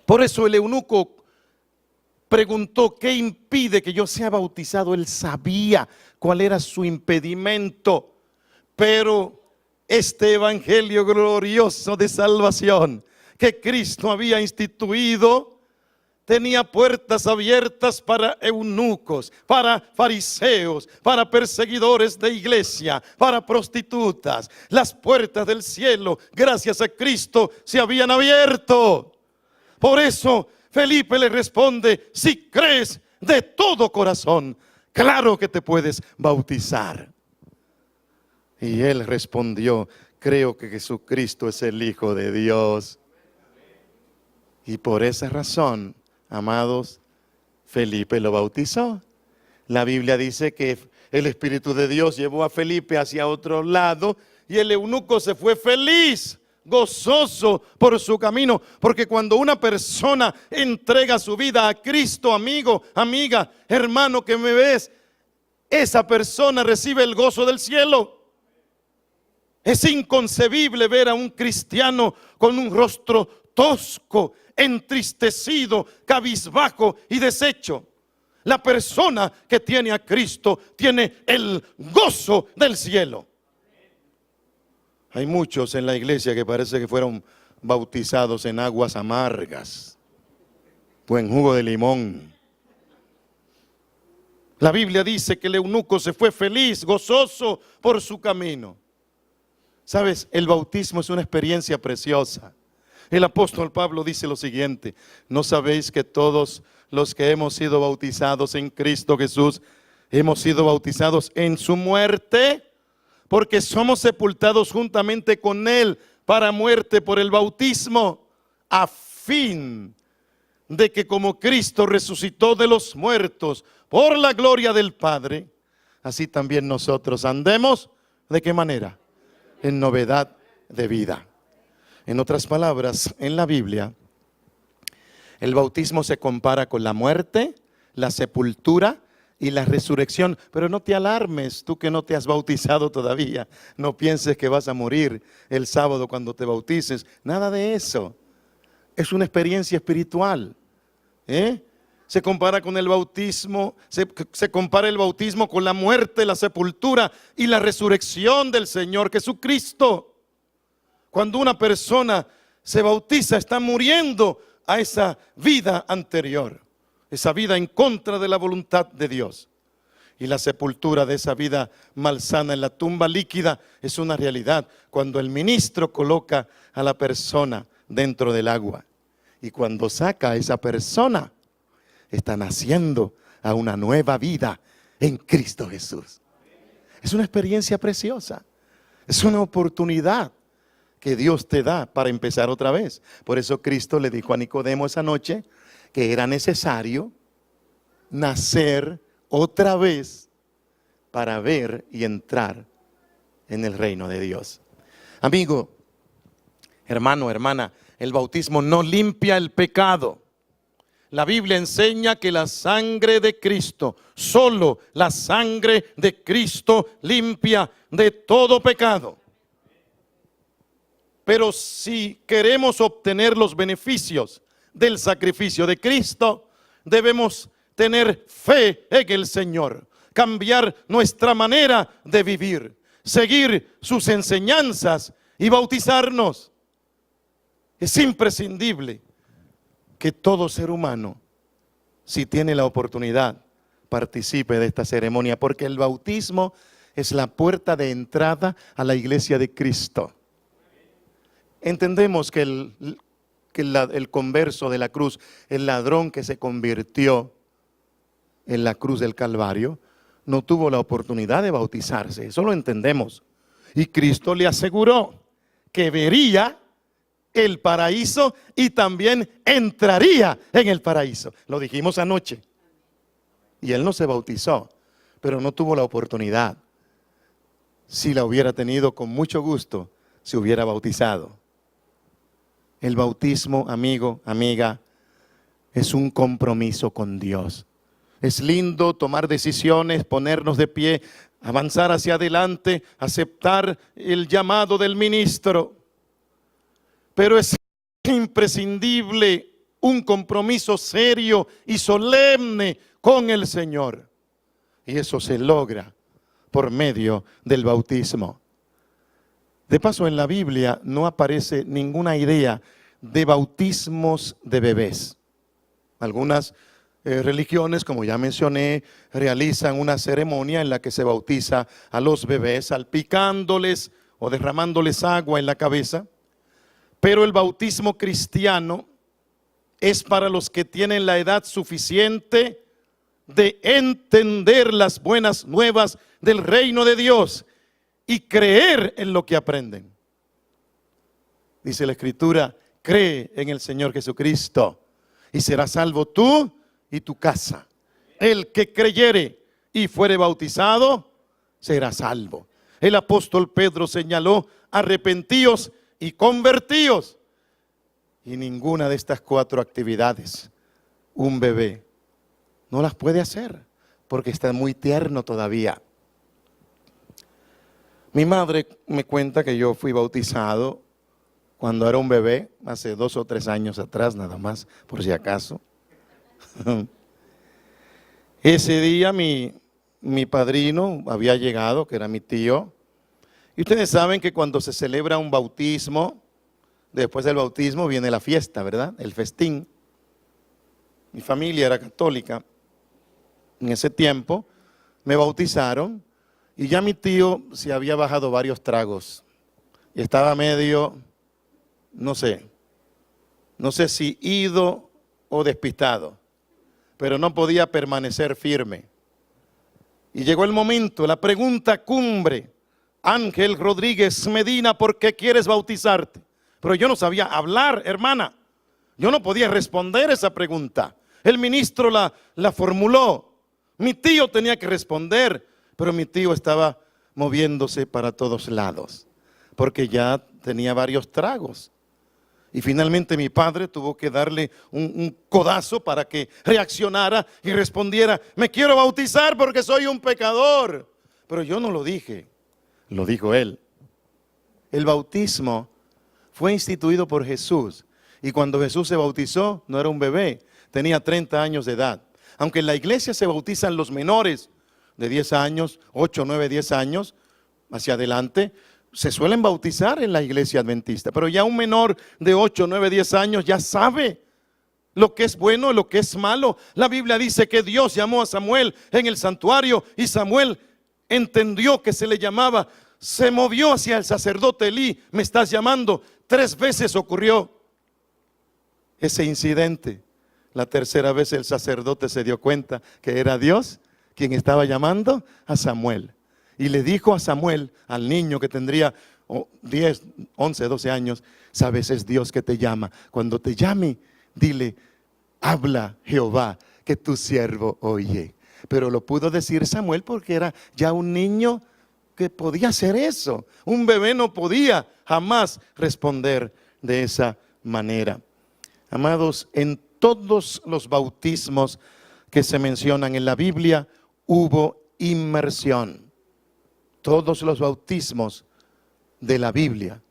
Por eso el eunuco preguntó, ¿qué impide que yo sea bautizado? Él sabía cuál era su impedimento, pero este evangelio glorioso de salvación que Cristo había instituido tenía puertas abiertas para eunucos, para fariseos, para perseguidores de iglesia, para prostitutas. Las puertas del cielo, gracias a Cristo, se habían abierto. Por eso Felipe le responde, si crees de todo corazón, claro que te puedes bautizar. Y él respondió, creo que Jesucristo es el Hijo de Dios. Y por esa razón, amados, Felipe lo bautizó. La Biblia dice que el Espíritu de Dios llevó a Felipe hacia otro lado y el eunuco se fue feliz, gozoso por su camino. Porque cuando una persona entrega su vida a Cristo, amigo, amiga, hermano que me ves, esa persona recibe el gozo del cielo. Es inconcebible ver a un cristiano con un rostro tosco, entristecido, cabizbajo y deshecho. La persona que tiene a Cristo tiene el gozo del cielo. Hay muchos en la iglesia que parece que fueron bautizados en aguas amargas o en jugo de limón. La Biblia dice que el eunuco se fue feliz, gozoso por su camino. ¿Sabes? El bautismo es una experiencia preciosa. El apóstol Pablo dice lo siguiente, ¿no sabéis que todos los que hemos sido bautizados en Cristo Jesús, hemos sido bautizados en su muerte? Porque somos sepultados juntamente con Él para muerte por el bautismo, a fin de que como Cristo resucitó de los muertos por la gloria del Padre, así también nosotros andemos, ¿de qué manera? En novedad de vida. En otras palabras, en la Biblia, el bautismo se compara con la muerte, la sepultura y la resurrección. Pero no te alarmes, tú que no te has bautizado todavía. No pienses que vas a morir el sábado cuando te bautices. Nada de eso. Es una experiencia espiritual. Se compara con el bautismo, se compara el bautismo con la muerte, la sepultura y la resurrección del Señor Jesucristo. Cuando una persona se bautiza, está muriendo a esa vida anterior, esa vida en contra de la voluntad de Dios. Y la sepultura de esa vida malsana en la tumba líquida es una realidad cuando el ministro coloca a la persona dentro del agua. Y cuando saca a esa persona, está naciendo a una nueva vida en Cristo Jesús. Es una experiencia preciosa, es una oportunidad que Dios te da para empezar otra vez. Por eso Cristo le dijo a Nicodemo esa noche que era necesario nacer otra vez para ver y entrar en el reino de Dios. Amigo, hermano, hermana, el bautismo no limpia el pecado. La Biblia enseña que la sangre de Cristo, solo la sangre de Cristo limpia de todo pecado. Pero si queremos obtener los beneficios del sacrificio de Cristo, debemos tener fe en el Señor, cambiar nuestra manera de vivir, seguir sus enseñanzas y bautizarnos. Es imprescindible que todo ser humano, si tiene la oportunidad, participe de esta ceremonia, porque el bautismo es la puerta de entrada a la iglesia de Cristo. Entendemos que el converso de la cruz, el ladrón que se convirtió en la cruz del Calvario, no tuvo la oportunidad de bautizarse. Eso lo entendemos. Y Cristo le aseguró que vería el paraíso y también entraría en el paraíso. Lo dijimos anoche. Y él no se bautizó, pero no tuvo la oportunidad. Si la hubiera tenido, con mucho gusto se hubiera bautizado. El bautismo, amigo, amiga, es un compromiso con Dios. Es lindo tomar decisiones, ponernos de pie, avanzar hacia adelante, aceptar el llamado del ministro. Pero es imprescindible un compromiso serio y solemne con el Señor. Y eso se logra por medio del bautismo. De paso, en la Biblia no aparece ninguna idea de bautismos de bebés. Algunas religiones, como ya mencioné, realizan una ceremonia en la que se bautiza a los bebés, salpicándoles o derramándoles agua en la cabeza. Pero el bautismo cristiano es para los que tienen la edad suficiente de entender las buenas nuevas del reino de Dios y creer en lo que aprenden. Dice la Escritura: cree en el Señor Jesucristo y serás salvo tú y tu casa. El que creyere y fuere bautizado será salvo. El apóstol Pedro señaló: arrepentíos y convertíos. Y ninguna de estas 4 actividades un bebé no las puede hacer porque está muy tierno todavía. Mi madre me cuenta que yo fui bautizado cuando era un bebé, hace 2 o 3 años atrás, nada más, por si acaso. Ese día mi padrino había llegado, que era mi tío. Y ustedes saben que cuando se celebra un bautismo, después del bautismo viene la fiesta, ¿verdad? El festín. Mi familia era católica. En ese tiempo me bautizaron y ya mi tío se había bajado varios tragos. Y estaba medio, no sé si ido o despistado, pero no podía permanecer firme. Y llegó el momento, la pregunta cumbre: Ángel Rodríguez Medina, ¿por qué quieres bautizarte? Pero yo no sabía hablar, hermana. Yo no podía responder esa pregunta. El ministro la formuló. Mi tío tenía que responder, pero mi tío estaba moviéndose para todos lados, porque ya tenía varios tragos. Y finalmente mi padre tuvo que darle un codazo para que reaccionara y respondiera: me quiero bautizar porque soy un pecador. Pero yo no lo dije. Lo dijo él. El bautismo fue instituido por Jesús. Y cuando Jesús se bautizó, no era un bebé, tenía 30 años de edad. Aunque en la iglesia se bautizan los menores de 10 años, 8, 9, 10 años, hacia adelante, se suelen bautizar en la iglesia adventista. Pero ya un menor de 8, 9, 10 años ya sabe lo que es bueno y lo que es malo. La Biblia dice que Dios llamó a Samuel en el santuario y Samuel entendió que se le llamaba, se movió hacia el sacerdote Elí: me estás llamando. 3 veces ocurrió ese incidente. La tercera vez el sacerdote se dio cuenta que era Dios quien estaba llamando a Samuel. Y le dijo a Samuel, al niño que tendría 10, 11, 12 años: sabes, es Dios que te llama. Cuando te llame, dile: habla Jehová, que tu siervo oye. Pero lo pudo decir Samuel porque era ya un niño que podía hacer eso. Un bebé no podía jamás responder de esa manera. Amados, en todos los bautismos que se mencionan en la Biblia hubo inmersión. Todos los bautismos de la Biblia,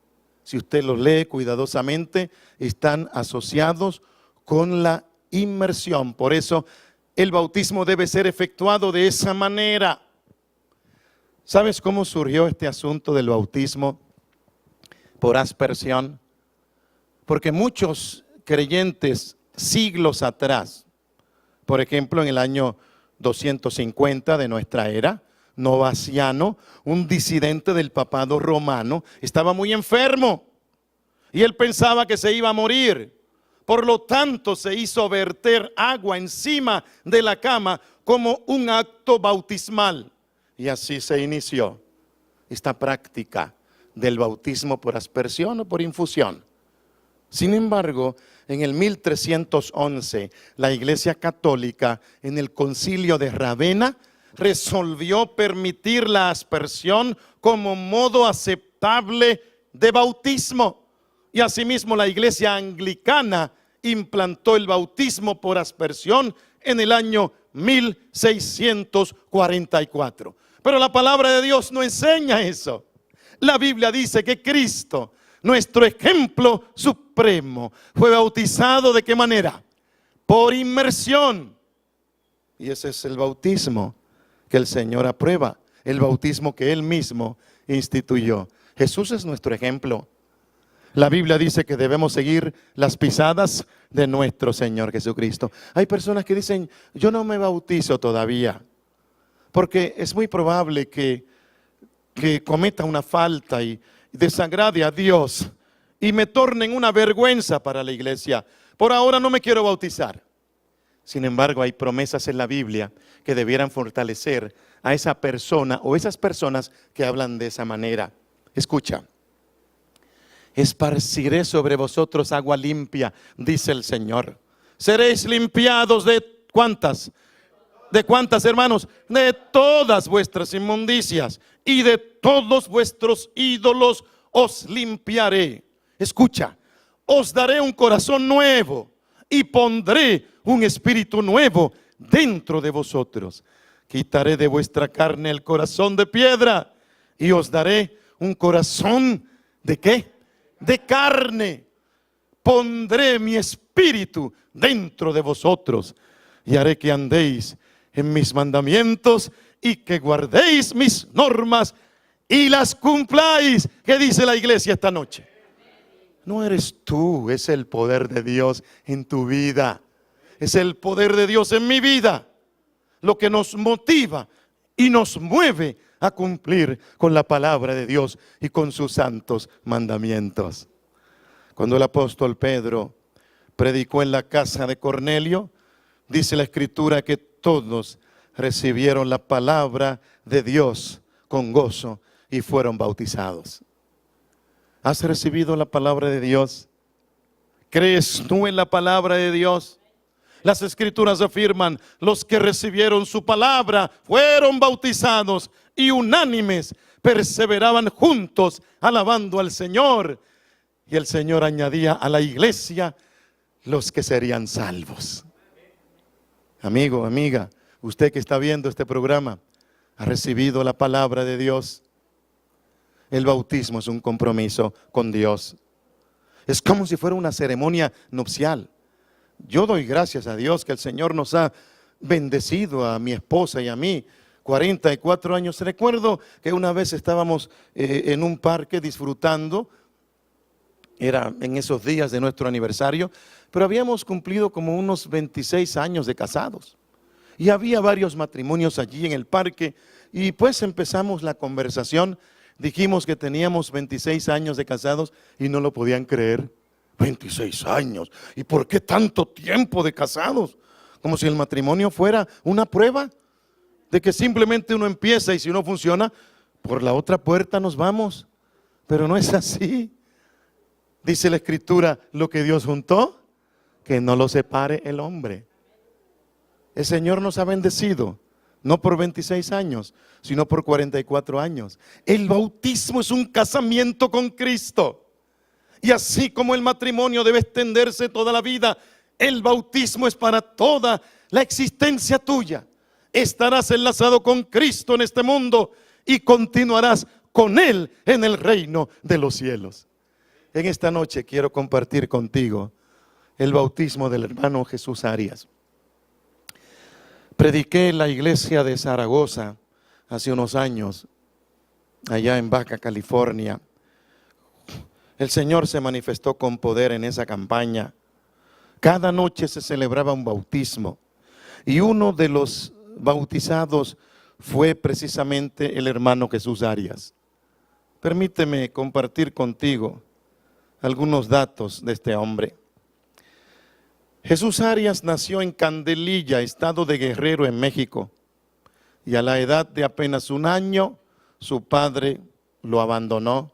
si usted los lee cuidadosamente, están asociados con la inmersión. Por eso el bautismo debe ser efectuado de esa manera. ¿Sabes cómo surgió este asunto del bautismo por aspersión? Porque muchos creyentes siglos atrás, por ejemplo en el año 250 de nuestra era, Novaciano, un disidente del papado romano, estaba muy enfermo y él pensaba que se iba a morir. Por lo tanto, se hizo verter agua encima de la cama como un acto bautismal. Y así se inició esta práctica del bautismo por aspersión o por infusión. Sin embargo, en el 1311, la Iglesia Católica, en el Concilio de Ravenna, resolvió permitir la aspersión como modo aceptable de bautismo. Y asimismo la Iglesia Anglicana implantó el bautismo por aspersión en el año 1644. Pero la palabra de Dios no enseña eso. La Biblia dice que Cristo, nuestro ejemplo supremo, fue bautizado ¿de qué manera? Por inmersión. Y ese es el bautismo que el Señor aprueba, el bautismo que Él mismo instituyó. Jesús es nuestro ejemplo. La Biblia dice que debemos seguir las pisadas de nuestro Señor Jesucristo. Hay personas que dicen, yo no me bautizo todavía, porque es muy probable que cometa una falta y desagrade a Dios y me torne en una vergüenza para la iglesia. Por ahora no me quiero bautizar. Sin embargo, hay promesas en la Biblia que debieran fortalecer a esa persona o esas personas que hablan de esa manera. Escucha. Esparciré sobre vosotros agua limpia, dice el Señor. Seréis limpiados de ¿cuántas? ¿De cuántas, hermanos? De todas vuestras inmundicias y de todos vuestros ídolos os limpiaré. Escucha, os daré un corazón nuevo y pondré un espíritu nuevo dentro de vosotros. Quitaré de vuestra carne el corazón de piedra y os daré un corazón ¿de qué? De carne. Pondré mi espíritu dentro de vosotros y haré que andéis en mis mandamientos y que guardéis mis normas y las cumpláis. ¿Qué dice la iglesia esta noche? No eres tú, es el poder de Dios en tu vida. Es el poder de Dios en mi vida lo que nos motiva y nos mueve a cumplir con la palabra de Dios y con sus santos mandamientos. Cuando el apóstol Pedro predicó en la casa de Cornelio, dice la Escritura que todos recibieron la palabra de Dios con gozo y fueron bautizados. ¿Has recibido la palabra de Dios? ¿Crees tú en la palabra de Dios? Las Escrituras afirman, los que recibieron su palabra fueron bautizados y unánimes perseveraban juntos alabando al Señor. Y el Señor añadía a la iglesia los que serían salvos. Amigo, amiga, usted que está viendo este programa, ¿ha recibido la palabra de Dios? El bautismo es un compromiso con Dios. Es como si fuera una ceremonia nupcial. Yo doy gracias a Dios que el Señor nos ha bendecido a mi esposa y a mí. 44 años. Recuerdo que una vez estábamos en un parque disfrutando. Era en esos días de nuestro aniversario, pero habíamos cumplido como unos 26 años de casados. Y había varios matrimonios allí en el parque y pues empezamos la conversación. Dijimos que teníamos 26 años de casados y no lo podían creer. 26 años. ¿Y por qué tanto tiempo de casados? Como si el matrimonio fuera una prueba de que simplemente uno empieza y si no funciona, por la otra puerta nos vamos. Pero no es así. Dice la Escritura, lo que Dios juntó, que no lo separe el hombre. El Señor nos ha bendecido, no por 26 años, sino por 44 años. El bautismo es un casamiento con Cristo. Y así como el matrimonio debe extenderse toda la vida, el bautismo es para toda la existencia tuya. Estarás enlazado con Cristo en este mundo y continuarás con Él en el reino de los cielos. En esta noche quiero compartir contigo el bautismo del hermano Jesús Arias. Prediqué en la iglesia de Zaragoza hace unos años, allá en Baja California. El Señor se manifestó con poder en esa campaña. Cada noche se celebraba un bautismo y uno de los bautizados fue precisamente el hermano Jesús Arias. Permíteme compartir contigo algunos datos de este hombre. Jesús Arias nació en Candelilla, estado de Guerrero, en México, y a la edad de apenas 1 año, su padre lo abandonó.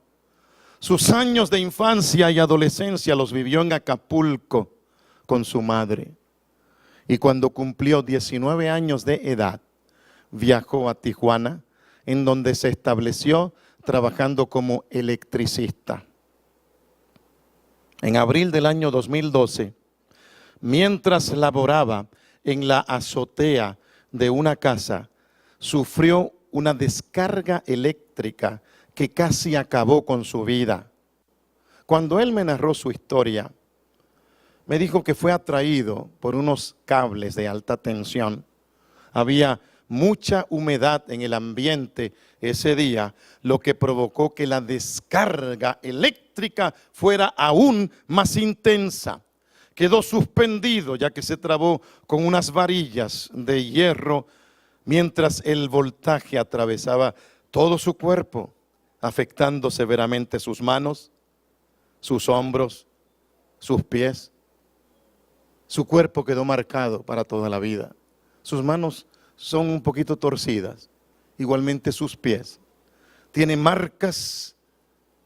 Sus años de infancia y adolescencia los vivió en Acapulco con su madre. Y cuando cumplió 19 años de edad, viajó a Tijuana, en donde se estableció trabajando como electricista. En abril del año 2012, mientras laboraba en la azotea de una casa, sufrió una descarga eléctrica que casi acabó con su vida. Cuando él me narró su historia, me dijo que fue atraído por unos cables de alta tensión. Había mucha humedad en el ambiente ese día, lo que provocó que la descarga eléctrica fuera aún más intensa. Quedó suspendido ya que se trabó con unas varillas de hierro mientras el voltaje atravesaba todo su cuerpo, afectando severamente sus manos, sus hombros, sus pies. Su cuerpo quedó marcado para toda la vida. Sus manos son un poquito torcidas, igualmente sus pies. Tiene marcas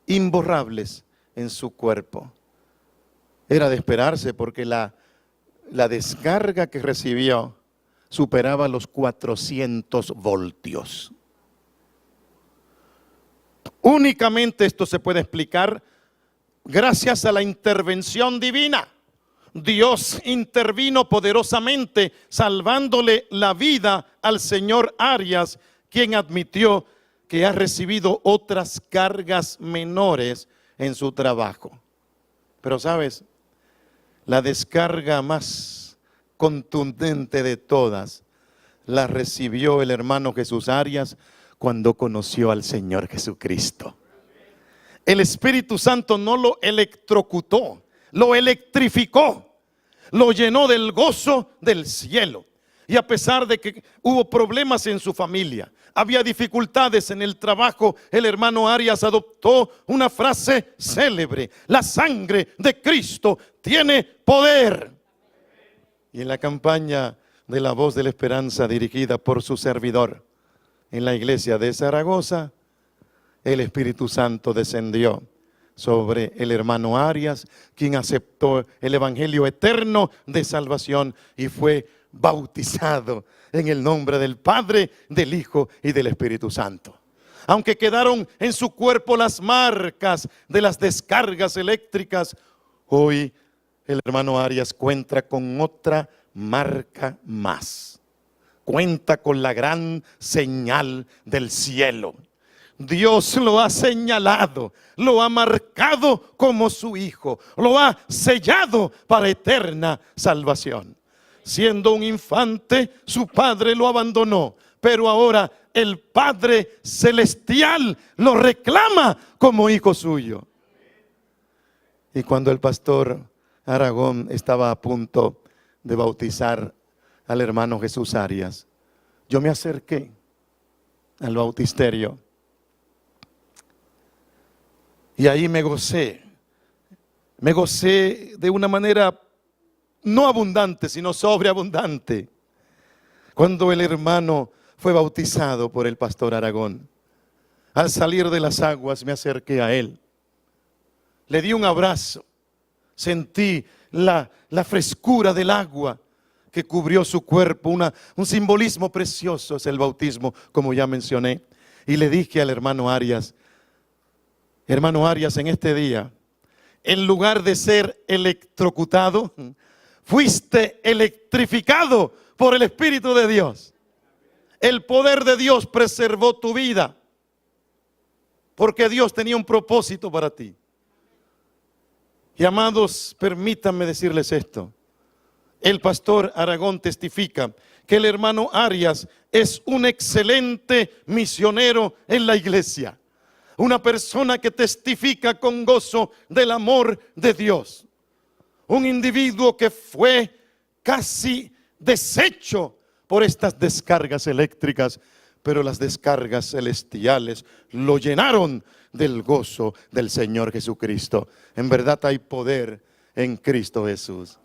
imborrables en su cuerpo. Era de esperarse porque la descarga que recibió superaba los 400 voltios. Únicamente esto se puede explicar gracias a la intervención divina. Dios intervino poderosamente salvándole la vida al señor Arias, quien admitió que ha recibido otras cargas menores en su trabajo. Pero sabes, la descarga más contundente de todas la recibió el hermano Jesús Arias cuando conoció al Señor Jesucristo. El Espíritu Santo no lo electrocutó, lo electrificó, lo llenó del gozo del cielo. Y a pesar de que hubo problemas en su familia, había dificultades en el trabajo, el hermano Arias adoptó una frase célebre: la sangre de Cristo tiene poder. Y en la campaña de la Voz de la Esperanza dirigida por su servidor en la iglesia de Zaragoza, el Espíritu Santo descendió sobre el hermano Arias, quien aceptó el evangelio eterno de salvación y fue bautizado en el nombre del Padre, del Hijo y del Espíritu Santo. Aunque quedaron en su cuerpo las marcas de las descargas eléctricas, hoy el hermano Arias cuenta con otra marca más. Cuenta con la gran señal del cielo. Dios lo ha señalado, lo ha marcado como su hijo, lo ha sellado para eterna salvación. Siendo un infante, su padre lo abandonó, pero ahora el Padre Celestial lo reclama como hijo suyo. Y cuando el pastor Aragón estaba a punto de bautizar al hermano Jesús Arias, yo me acerqué al bautisterio y ahí me gocé de una manera no abundante, sino sobreabundante, cuando el hermano fue bautizado por el pastor Aragón. Al salir de las aguas me acerqué a él, le di un abrazo, sentí la frescura del agua que cubrió su cuerpo, un simbolismo precioso es el bautismo, como ya mencioné, y le dije al hermano Arias, en este día, en lugar de ser electrocutado, fuiste electrificado por el Espíritu de Dios. El poder de Dios preservó tu vida, porque Dios tenía un propósito para ti. Y amados, permítanme decirles esto. El pastor Aragón testifica que el hermano Arias es un excelente misionero en la iglesia. Una persona que testifica con gozo del amor de Dios. Un individuo que fue casi deshecho por estas descargas eléctricas, pero las descargas celestiales lo llenaron del gozo del Señor Jesucristo. En verdad hay poder en Cristo Jesús.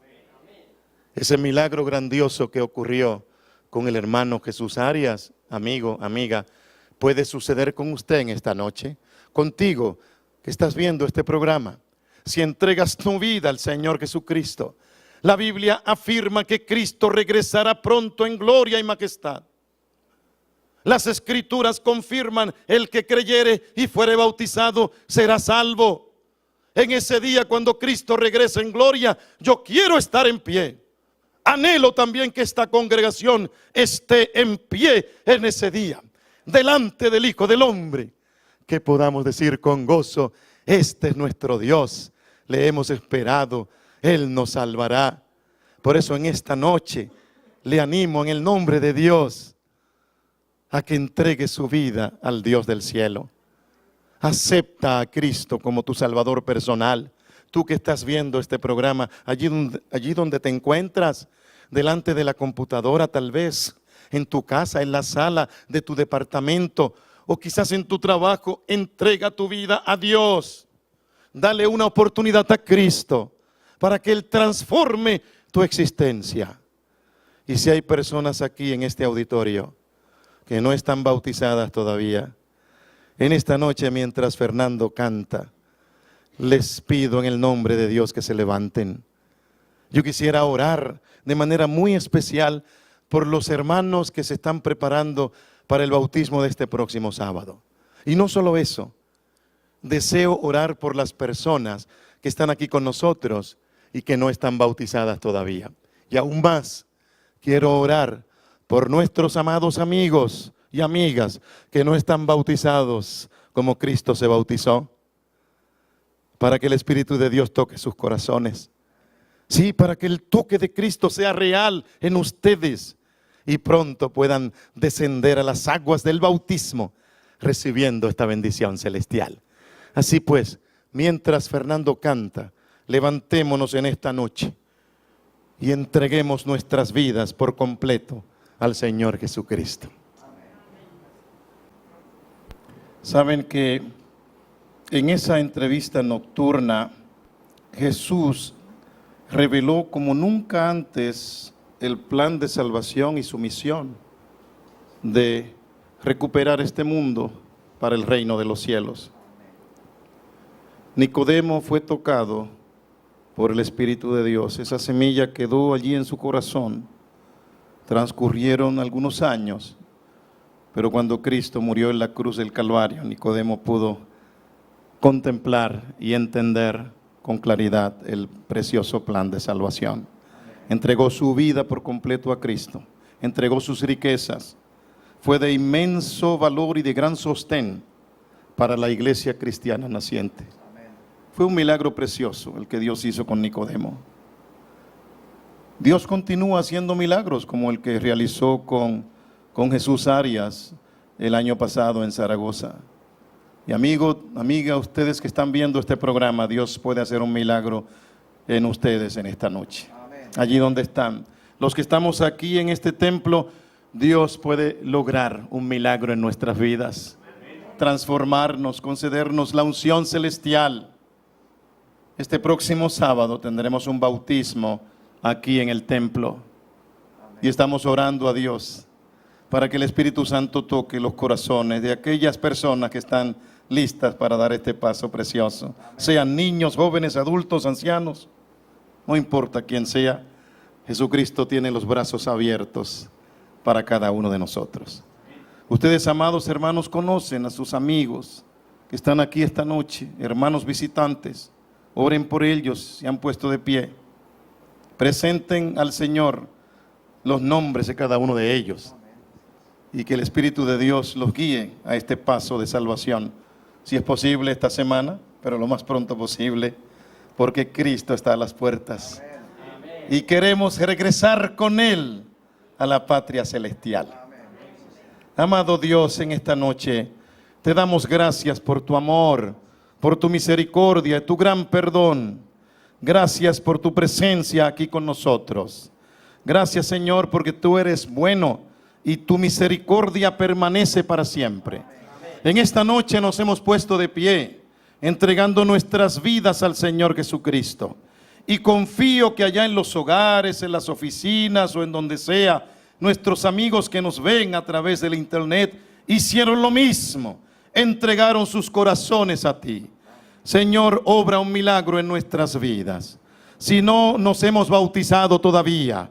Ese milagro grandioso que ocurrió con el hermano Jesús Arias, amigo, amiga, puede suceder con usted en esta noche, contigo que estás viendo este programa. Si entregas tu vida al Señor Jesucristo, la Biblia afirma que Cristo regresará pronto en gloria y majestad. Las Escrituras confirman: el que creyere y fuere bautizado será salvo. En ese día, cuando Cristo regrese en gloria, yo quiero estar en pie. Anhelo también que esta congregación esté en pie en ese día, delante del Hijo del Hombre, que podamos decir con gozo: este es nuestro Dios, le hemos esperado, Él nos salvará. Por eso en esta noche le animo en el nombre de Dios a que entregue su vida al Dios del cielo. Acepta a Cristo como tu Salvador personal. Tú que estás viendo este programa, allí donde te encuentras, delante de la computadora tal vez, en tu casa, en la sala de tu departamento, o quizás en tu trabajo, entrega tu vida a Dios. Dale una oportunidad a Cristo para que Él transforme tu existencia. Y si hay personas aquí en este auditorio que no están bautizadas todavía, en esta noche mientras Fernando canta, les pido en el nombre de Dios que se levanten. Yo quisiera orar de manera muy especial por los hermanos que se están preparando para el bautismo de este próximo sábado. Y no solo eso, deseo orar por las personas que están aquí con nosotros y que no están bautizadas todavía. Y aún más, quiero orar por nuestros amados amigos y amigas que no están bautizados como Cristo se bautizó, para que el Espíritu de Dios toque sus corazones. Sí, para que el toque de Cristo sea real en ustedes y pronto puedan descender a las aguas del bautismo recibiendo esta bendición celestial. Así pues, mientras Fernando canta, levantémonos en esta noche y entreguemos nuestras vidas por completo al Señor Jesucristo. Saben que en esa entrevista nocturna Jesús reveló como nunca antes el plan de salvación y su misión de recuperar este mundo para el reino de los cielos. Nicodemo fue tocado por el Espíritu de Dios. Esa semilla quedó allí en su corazón. Transcurrieron algunos años, pero cuando Cristo murió en la cruz del Calvario, Nicodemo pudo contemplar y entender con claridad el precioso plan de salvación. Entregó su vida por completo a Cristo, entregó sus riquezas. Fue de inmenso valor y de gran sostén para la iglesia cristiana naciente. Fue un milagro precioso el que Dios hizo con Nicodemo. Dios continúa haciendo milagros como el que realizó con Jesús Arias el año pasado en Zaragoza. Y amigo, amiga, ustedes que están viendo este programa, Dios puede hacer un milagro en ustedes en esta noche. Amén. Allí donde están. Los que estamos aquí en este templo, Dios puede lograr un milagro en nuestras vidas. Transformarnos, concedernos la unción celestial. Este próximo sábado tendremos un bautismo aquí en el templo. Y estamos orando a Dios para que el Espíritu Santo toque los corazones de aquellas personas que están listas para dar este paso precioso. Sean niños, jóvenes, adultos, ancianos, no importa quién sea, Jesucristo tiene los brazos abiertos para cada uno de nosotros. Ustedes, amados hermanos, conocen a sus amigos que están aquí esta noche, hermanos visitantes. Oren por ellos, se han puesto de pie. Presenten al Señor los nombres de cada uno de ellos y que el Espíritu de Dios los guíe a este paso de salvación. Si es posible esta semana, pero lo más pronto posible, porque Cristo está a las puertas. Y queremos regresar con Él a la patria celestial. Amado Dios, en esta noche te damos gracias por tu amor, por tu misericordia y tu gran perdón. Gracias por tu presencia aquí con nosotros. Gracias, Señor, porque tú eres bueno y tu misericordia permanece para siempre. En esta noche nos hemos puesto de pie, entregando nuestras vidas al Señor Jesucristo. Y confío que allá en los hogares, en las oficinas o en donde sea, nuestros amigos que nos ven a través del internet hicieron lo mismo, entregaron sus corazones a ti. Señor, obra un milagro en nuestras vidas. Si no nos hemos bautizado todavía,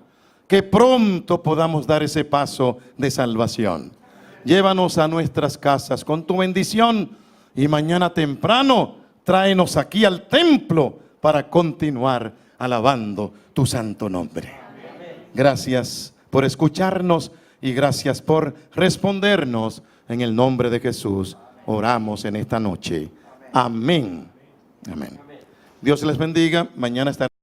que pronto podamos dar ese paso de salvación. Llévanos a nuestras casas con tu bendición y mañana temprano tráenos aquí al templo para continuar alabando tu santo nombre. Gracias por escucharnos y gracias por respondernos. En el nombre de Jesús oramos en esta noche. Amén. Amén. Dios les bendiga. Mañana estará.